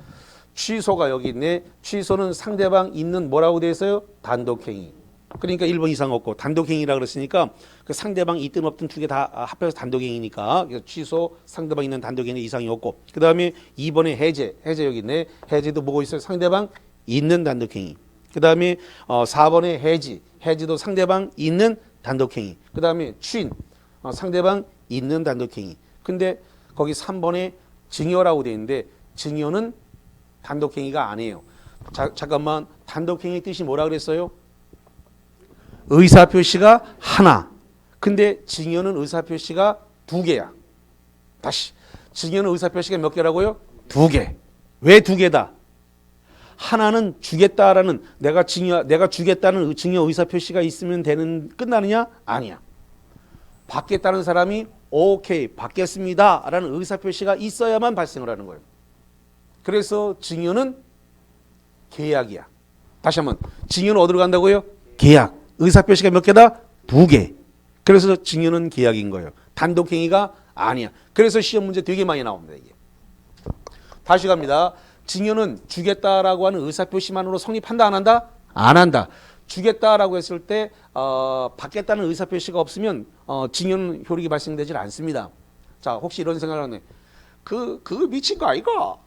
취소가 여기 있네. 취소는 상대방 있는 뭐라고 되어 있어요? 단독행위. 그러니까 1번 이상 없고, 단독행위라 그랬으니까 그 상대방 있든 없든 두 개 다 합해서 단독행위니까, 그래서 취소, 상대방 있는 단독행위 이상이 없고, 그 다음에 2번에 해제 여기 있네. 해제도 뭐고 있어요? 상대방 있는 단독행위. 그 다음에 4번에 해지도 상대방 있는 단독행위. 그 다음에 추인, 상대방 있는 단독행위. 근데 거기 3번에 증여라고 되어 있는데 증여는 단독행위가 아니에요. 잠깐만, 단독행위 뜻이 뭐라 그랬어요? 의사표시가 하나. 근데 증여는 의사표시가 두 개야. 다시. 증여는 의사표시가 몇 개라고요? 두 개. 왜 두 개다? 하나는 주겠다라는, 내가 주겠다는 증여 의사표시가 있으면 끝나느냐? 아니야. 받겠다는 사람이 오케이, 받겠습니다 라는 의사표시가 있어야만 발생을 하는 거예요. 그래서 증여는 계약이야. 다시 한번, 증여는 어디로 간다고요? 계약. 의사표시가 몇 개다? 두 개. 그래서 증여는 계약인 거예요. 단독행위가 아니야. 그래서 시험 문제 되게 많이 나옵니다. 이게. 다시 갑니다. 증여는 주겠다라고 하는 의사표시만으로 성립한다, 안 한다? 안 한다. 주겠다라고 했을 때 받겠다는 의사표시가 없으면 증여는 효력이 발생되질 않습니다. 자, 혹시 이런 생각을 하네. 그거 미친 거 아이가?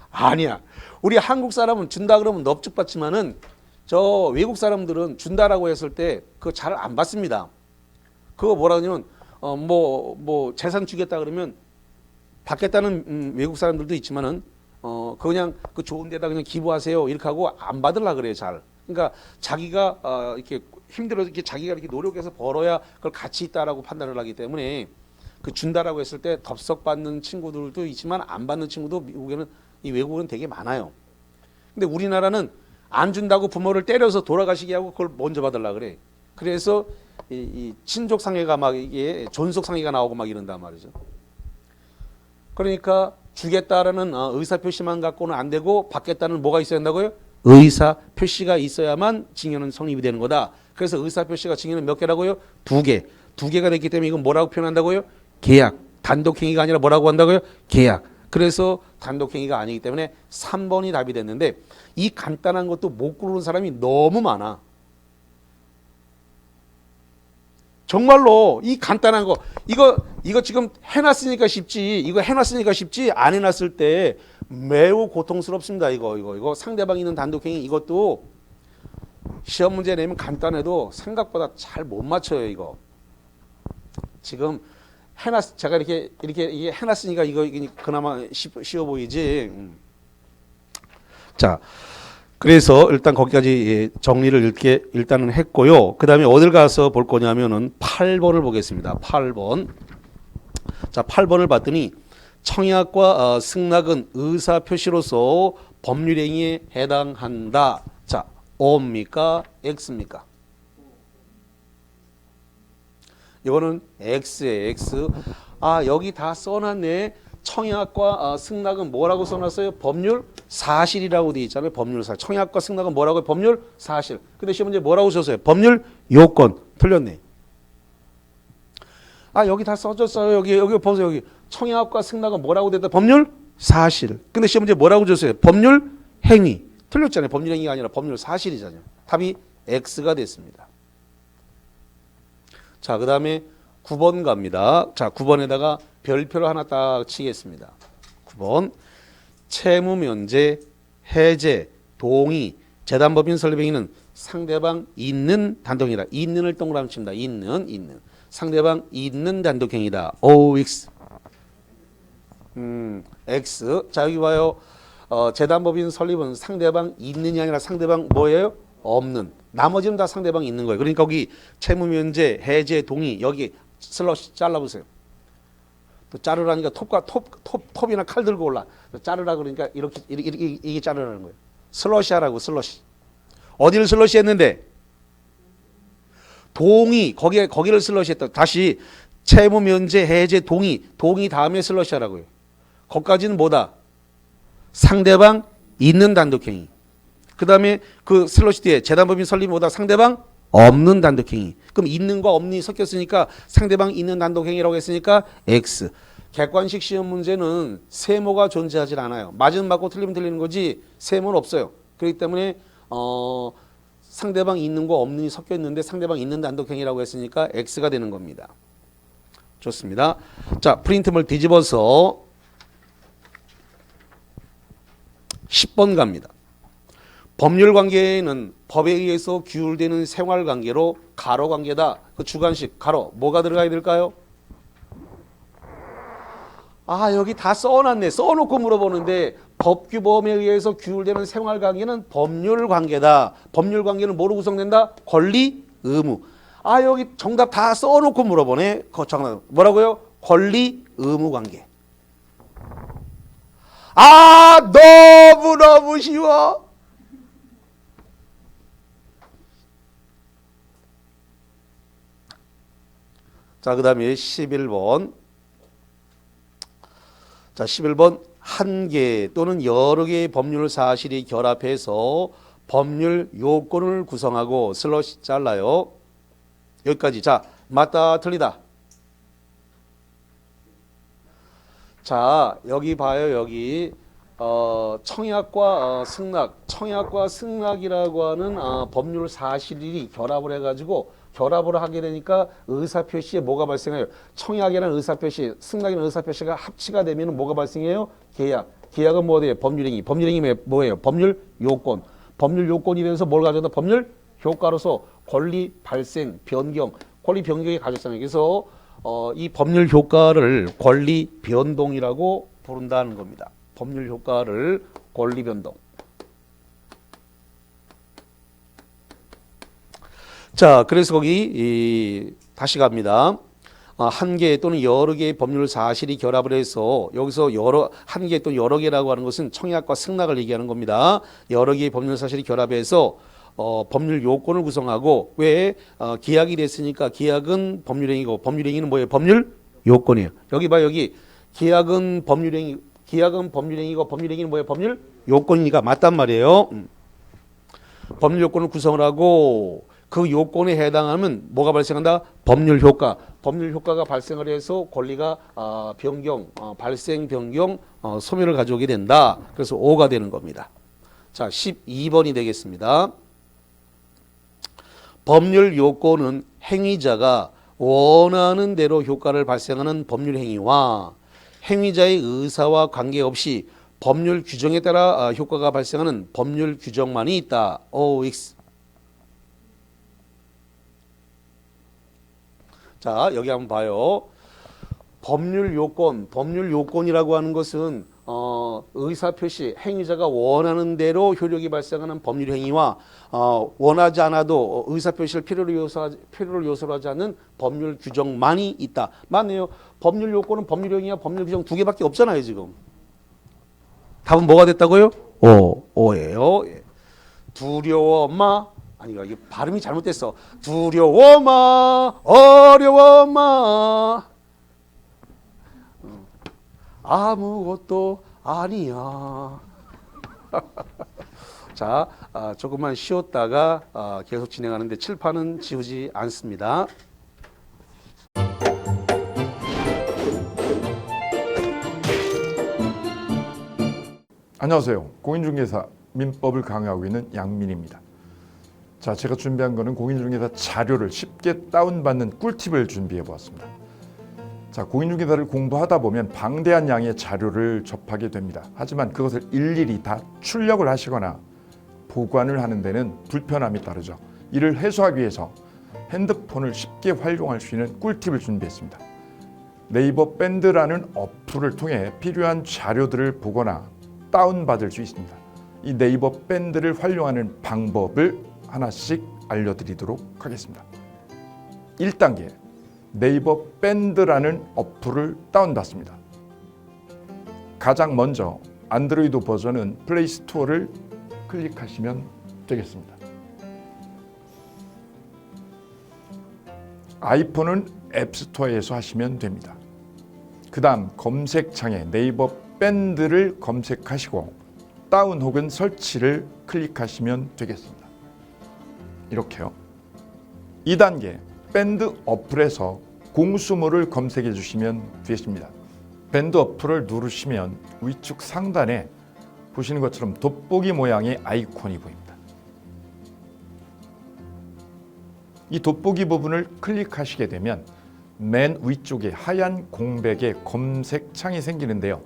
아니야. 우리 한국 사람은 준다 그러면 넙죽 받지만은 저 외국 사람들은 준다라고 했을 때 그거 잘 안 받습니다. 그거 뭐라 하냐면 뭐 재산 주겠다 그러면 받겠다는 외국 사람들도 있지만은 그냥 그 좋은 데다 그냥 기부하세요 이렇게 하고 안 받으려 그래요. 잘. 그러니까 자기가 이렇게 힘들어서 이렇게 자기가 이렇게 노력해서 벌어야 그걸 가치 있다라고 판단을 하기 때문에 그 준다라고 했을 때 덥석 받는 친구들도 있지만 안 받는 친구도 미국에는 이 외국은 되게 많아요. 근데 우리나라는 안 준다고 부모를 때려서 돌아가시게 하고 그걸 먼저 받으려 그래. 그래서 이 친족 상해가 막 이게 존속 상해가 나오고 막 이런단 말이죠. 그러니까 주겠다라는 의사 표시만 갖고는 안 되고 받겠다는 뭐가 있어야 한다고요? 의사 표시가 있어야만 증여는 성립이 되는 거다. 그래서 의사 표시가 증여는 몇 개라고요? 2개. 2개가 됐기 때문에 이건 뭐라고 표현한다고요? 계약. 단독행위가 아니라 뭐라고 한다고요? 계약. 그래서 단독행위가 아니기 때문에 3번이 답이 됐는데 이 간단한 것도 못 고르는 사람이 너무 많아. 정말로 이 간단한 거 이거 지금 해놨으니까 쉽지. 이거 해놨으니까 쉽지. 안 해놨을 때 매우 고통스럽습니다. 이거 상대방 있는 단독행위 이것도 시험 문제 내면 간단해도 생각보다 잘 못 맞춰요. 이거 지금 제가 이렇게 이게 해놨으니까 이거 그나마 쉬워 보이지. 자. 그래서 일단 거기까지 정리를 이렇게 일단은 했고요. 그 다음에 어딜 가서 볼 거냐면은 8번을 보겠습니다. 8번. 자, 8번을 봤더니 청약과 승낙은 의사 표시로서 법률행위에 해당한다. 자, O입니까? X입니까? 이거는 X예요. X. 아, 여기 다 써놨네. 청약과 승낙은 뭐라고 써놨어요? 법률 사실이라고 되어 있잖아요. 법률 사실. 청약과 승낙은 뭐라고요? 법률 사실. 근데 시험 문제 뭐라고 썼어요? 법률 요건. 틀렸네. 아, 여기 다 써졌어요. 여기 보세요. 여기 청약과 승낙은 뭐라고 됐다? 법률 사실. 근데 시험 문제 뭐라고 줬어요? 법률 행위. 틀렸잖아요. 법률 행위가 아니라 법률 사실이잖아요. 답이 X가 됐습니다. 자, 그 다음에 9번 갑니다. 자, 9번에다가 별표를 하나 딱 치겠습니다. 9번. 채무 면제, 해제, 동의, 재단법인 설립행위는 상대방 있는 단독행위다. 있는을 동그라미 칩니다. 있는. 상대방 있는 단독행위다. OX. X. 자, 여기 봐요. 재단법인 설립은 상대방 있는이 아니라 상대방 뭐예요? 없는. 나머지는 다 상대방 있는 거예요. 그러니까 거기 채무 면제, 해제, 동의 여기 슬러시 잘라보세요. 또 자르라니까 톱이나 칼 들고 올라. 자르라 그러니까 이게 자르라는 거예요. 슬러시 하라고 슬러시. 어디를 슬러시 했는데? 동의 거기를 슬러시 했다. 다시 채무 면제, 해제, 동의 다음에 슬러시 하라고요. 거기까지는 뭐다? 상대방 있는 단독행위. 그 다음에 그 슬러시 뒤에 재단법인 설립 뭐다? 상대방 없는 단독행위. 그럼 있는과 없는이 섞였으니까 상대방 있는 단독행위라고 했으니까 X. 객관식 시험 문제는 세모가 존재하지 않아요. 맞으면 맞고 틀리면 틀리는 거지 세모는 없어요. 그렇기 때문에 상대방 있는과 없는이 섞여 있는데 상대방 있는 단독행위라고 했으니까 X가 되는 겁니다. 좋습니다. 자, 프린트물 뒤집어서 10번 갑니다. 법률관계는 법에 의해서 규율되는 생활관계로 가로관계다. 그 주관식 가로 뭐가 들어가야 될까요? 아, 여기 다 써놨네. 써놓고 물어보는데 법규범에 의해서 규율되는 생활관계는 법률관계다. 법률관계는 뭐로 구성된다? 권리, 의무. 아, 여기 정답 다 써놓고 물어보네. 정답 뭐라고요? 권리, 의무관계. 아, 너무너무 쉬워. 자, 그 다음에 11번. 자, 11번. 한 개 또는 여러 개의 법률 사실이 결합해서 법률 요건을 구성하고 슬러시 잘라요. 여기까지. 자, 맞다, 틀리다. 자, 여기 봐요. 여기 청약과 승낙. 청약과 승낙이라고 하는 법률 사실이 결합을 해가지고 결합을 하게 되니까 의사표시에 뭐가 발생해요? 청약이라는 의사표시, 승낙이라는 의사표시가 합치가 되면 뭐가 발생해요? 계약. 계약은 뭐예요? 법률행위. 법률행위 뭐예요? 법률 요건. 법률 요건이 되면서 뭘 가져다? 법률 효과로서 권리 발생, 변경, 권리 변경이 가졌잖아요. 그래서 이 법률 효과를 권리 변동이라고 부른다는 겁니다. 법률 효과를 권리 변동. 자, 그래서 거기 다시 갑니다. 한 개 또는 여러 개의 법률 사실이 결합을 해서 여기서 한 개 또는 여러 개라고 하는 것은 청약과 승낙을 얘기하는 겁니다. 여러 개의 법률 사실이 결합해서 법률 요건을 구성하고 왜 계약이 됐으니까 계약은 법률행위고 법률행위는 뭐예요? 법률 요건이에요. 여기 봐 여기 계약은 법률행위고 법률행위는 뭐예요? 법률 요건이니까 맞단 말이에요. 법률 요건을 구성을 하고 그 요건에 해당하면 뭐가 발생한다? 법률 효과. 법률 효과가 발생을 해서 권리가 발생, 변경, 소멸을 가져오게 된다. 그래서 5가 되는 겁니다. 자, 12번이 되겠습니다. 법률 요건은 행위자가 원하는 대로 효과를 발생하는 법률 행위와 행위자의 의사와 관계없이 법률 규정에 따라 효과가 발생하는 법률 규정만이 있다. OX. 자, 여기 한번 봐요. 법률 요건이라고 하는 것은 의사표시, 행위자가 원하는 대로 효력이 발생하는 법률 행위와 원하지 않아도 의사표시를 필요로 요소로 하지 않는 법률 규정만이 있다. 맞네요. 법률 요건은 법률 행위와 법률 규정 두 개밖에 없잖아요, 지금. 답은 뭐가 됐다고요? 5예요. 두려워 마. 아니 이게 발음이 잘못됐어. 두려워 마. 어려워 마. 아무것도 아니야. 자, 조금만 쉬었다가 계속 진행하는데 칠판은 지우지 않습니다. 안녕하세요. 공인중개사 민법을 강의하고 있는 양민입니다. 자, 제가 준비한 거는 공인중개사 자료를 쉽게 다운받는 꿀팁을 준비해 보았습니다. 자, 공인중개사를 공부하다 보면 방대한 양의 자료를 접하게 됩니다. 하지만 그것을 일일이 다 출력을 하시거나 보관을 하는 데는 불편함이 따르죠. 이를 해소하기 위해서 핸드폰을 쉽게 활용할 수 있는 꿀팁을 준비했습니다. 네이버 밴드라는 어플을 통해 필요한 자료들을 보거나 다운받을 수 있습니다. 이 네이버 밴드를 활용하는 방법을 하나씩 알려드리도록 하겠습니다. 1단계, 네이버 밴드라는 어플을 다운받습니다. 가장 먼저 안드로이드 버전은 플레이 스토어를 클릭하시면 되겠습니다. 아이폰은 앱스토어에서 하시면 됩니다. 그 다음 검색창에 네이버 밴드를 검색하시고 다운 혹은 설치를 클릭하시면 되겠습니다. 이렇게요. 2단계, 밴드 어플에서 공수모를 검색해 주시면 되겠습니다. 밴드 어플을 누르시면 위쪽 상단에 보시는 것처럼 돋보기 모양의 아이콘이 보입니다. 이 돋보기 부분을 클릭하시게 되면 맨 위쪽에 하얀 공백의 검색창이 생기는데요.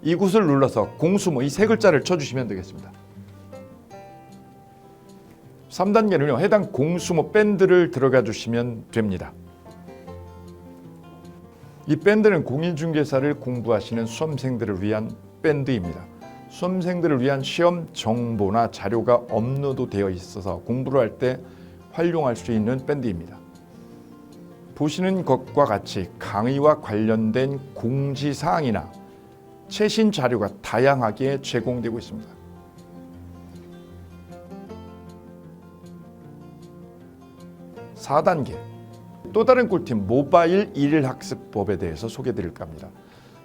이곳을 눌러서 공수모 이 세 글자를 쳐주시면 되겠습니다. 3단계는요. 해당 공수모 밴드를 들어가 주시면 됩니다. 이 밴드는 공인중개사를 공부하시는 수험생들을 위한 밴드입니다. 수험생들을 위한 시험 정보나 자료가 업로드되어 있어서 공부를 할 때 활용할 수 있는 밴드입니다. 보시는 것과 같이 강의와 관련된 공지사항이나 최신 자료가 다양하게 제공되고 있습니다. 4단계, 또 다른 꿀팁 모바일 일일학습법에 대해서 소개드릴까 합니다.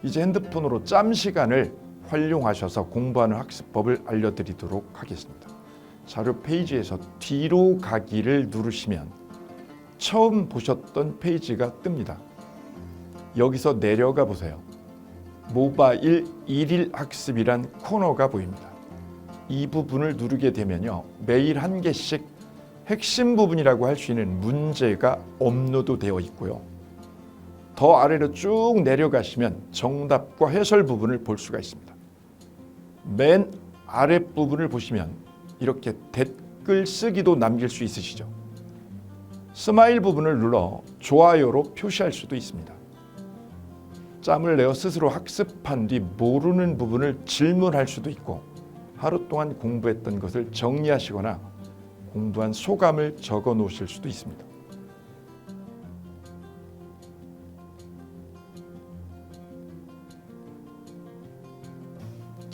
이제 핸드폰으로 짬 시간을 활용하셔서 공부하는 학습법을 알려드리도록 하겠습니다. 자료 페이지에서 뒤로 가기를 누르시면 처음 보셨던 페이지가 뜹니다. 여기서 내려가 보세요. 모바일 일일학습이란 코너가 보입니다. 이 부분을 누르게 되면요. 매일 한 개씩 핵심 부분이라고 할 수 있는 문제가 업로드되어 있고요. 더 아래로 쭉 내려가시면 정답과 해설 부분을 볼 수가 있습니다. 맨 아랫부분을 보시면 이렇게 댓글 쓰기도 남길 수 있으시죠. 스마일 부분을 눌러 좋아요로 표시할 수도 있습니다. 짬을 내어 스스로 학습한 뒤 모르는 부분을 질문할 수도 있고 하루 동안 공부했던 것을 정리하시거나 공부한 소감을 적어 놓으실 수도 있습니다.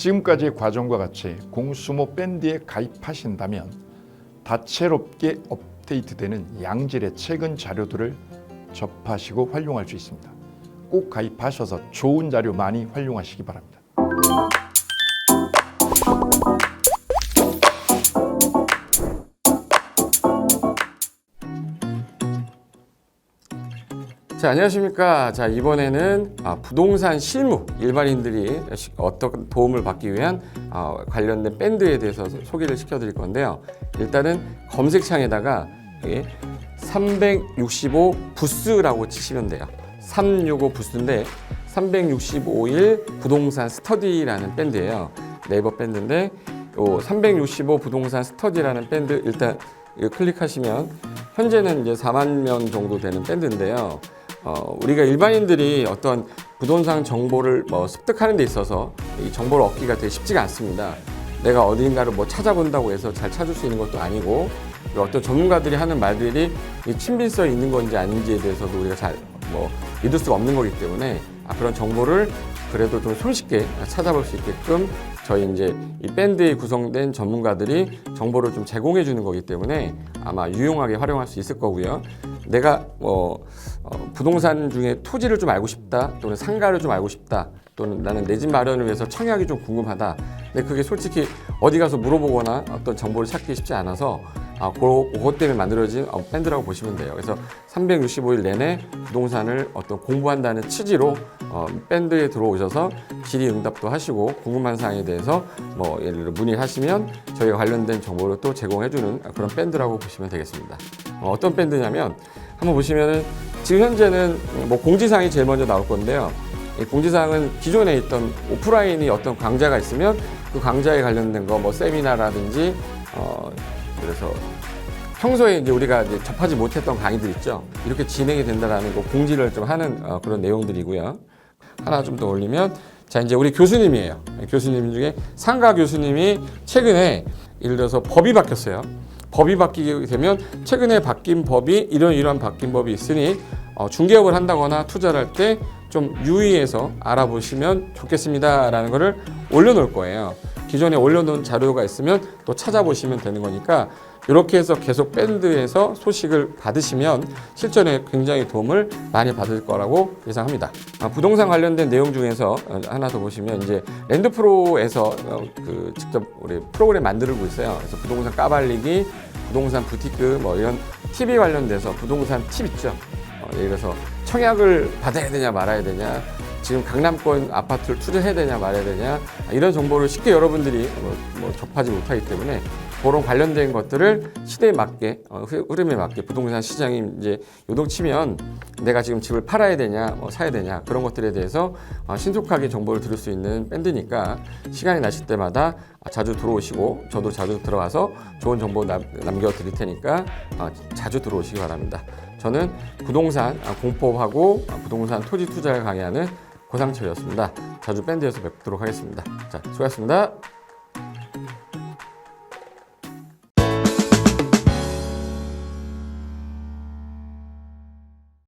지금까지의 과정과 같이 공수모 밴드에 가입하신다면 다채롭게 업데이트되는 양질의 최근 자료들을 접하시고 활용할 수 있습니다. 꼭 가입하셔서 좋은 자료 많이 활용하시기 바랍니다. 자, 안녕하십니까. 자, 이번에는 부동산 실무, 일반인들이 어떤 도움을 받기 위한 관련된 밴드에 대해서 소개를 시켜드릴 건데요. 일단은 검색창에다가 365 부스라고 치시면 돼요. 365 부스인데 365일 부동산 스터디라는 밴드예요. 네이버 밴드인데 365 부동산 스터디라는 밴드 일단 클릭하시면 현재는 이제 4만 명 정도 되는 밴드인데요. 우리가 일반인들이 어떤 부동산 정보를 습득하는 데 있어서 이 정보를 얻기가 되게 쉽지가 않습니다. 내가 어딘가를 찾아본다고 해서 잘 찾을 수 있는 것도 아니고, 어떤 전문가들이 하는 말들이 친밀성이 있는 건지 아닌지에 대해서도 우리가 잘 믿을 수가 없는 거기 때문에 그런 정보를 그래도 좀 손쉽게 찾아볼 수 있게끔 저희 이제 이 밴드에 구성된 전문가들이 정보를 좀 제공해 주는 거기 때문에 아마 유용하게 활용할 수 있을 거고요. 내가 부동산 중에 토지를 좀 알고 싶다, 또는 상가를 좀 알고 싶다, 또는 나는 내 집 마련을 위해서 청약이 좀 궁금하다. 근데 그게 솔직히 어디 가서 물어보거나 어떤 정보를 찾기 쉽지 않아서 그것 때문에 만들어진 밴드라고 보시면 돼요. 그래서 365일 내내 부동산을 어떤 공부한다는 취지로 밴드에 들어오셔서 질의응답도 하시고 궁금한 사항에 대해서 예를 들어 문의를 하시면 저희가 관련된 정보를 또 제공해주는 그런 밴드라고 보시면 되겠습니다. 어떤 밴드냐면 한번 보시면은 지금 현재는 공지사항이 제일 먼저 나올 건데요. 이 공지사항은 기존에 있던 오프라인이 어떤 강좌가 있으면 그 강좌에 관련된 거 세미나라든지 그래서 평소에 이제 우리가 이제 접하지 못했던 강의들 있죠. 이렇게 진행이 된다라는 거 공지를 좀 하는 그런 내용들이고요. 하나 좀 더 올리면 자, 이제 우리 교수님이에요. 교수님 중에 상가 교수님이 최근에 예를 들어서 법이 바뀌었어요. 법이 바뀌게 되면 최근에 바뀐 법이 이런 바뀐 법이 있으니 중개업을 한다거나 투자를 할 때 좀 유의해서 알아보시면 좋겠습니다라는 거를 올려놓을 거예요. 기존에 올려놓은 자료가 있으면 또 찾아보시면 되는 거니까 이렇게 해서 계속 밴드에서 소식을 받으시면 실전에 굉장히 도움을 많이 받을 거라고 예상합니다. 부동산 관련된 내용 중에서 하나 더 보시면 이제 랜드프로에서 직접 우리 프로그램 만들고 있어요. 그래서 부동산 까발리기, 부동산 부티크 이런 팁이 관련돼서 부동산 팁 있죠. 예를 들어서 청약을 받아야 되냐 말아야 되냐, 지금 강남권 아파트를 투자해야 되냐 말아야 되냐, 이런 정보를 쉽게 여러분들이 접하지 못하기 때문에 그런 관련된 것들을 시대에 맞게 흐름에 맞게 부동산 시장이 이제 요동치면 내가 지금 집을 팔아야 되냐 사야 되냐 그런 것들에 대해서 신속하게 정보를 들을 수 있는 밴드니까 시간이 나실 때마다 자주 들어오시고 저도 자주 들어와서 좋은 정보 남겨드릴 테니까 자주 들어오시기 바랍니다. 저는 부동산 공법하고 부동산 토지 투자를 강의하는 고상철이었습니다. 자주 밴드에서 뵙도록 하겠습니다. 자, 수고하셨습니다.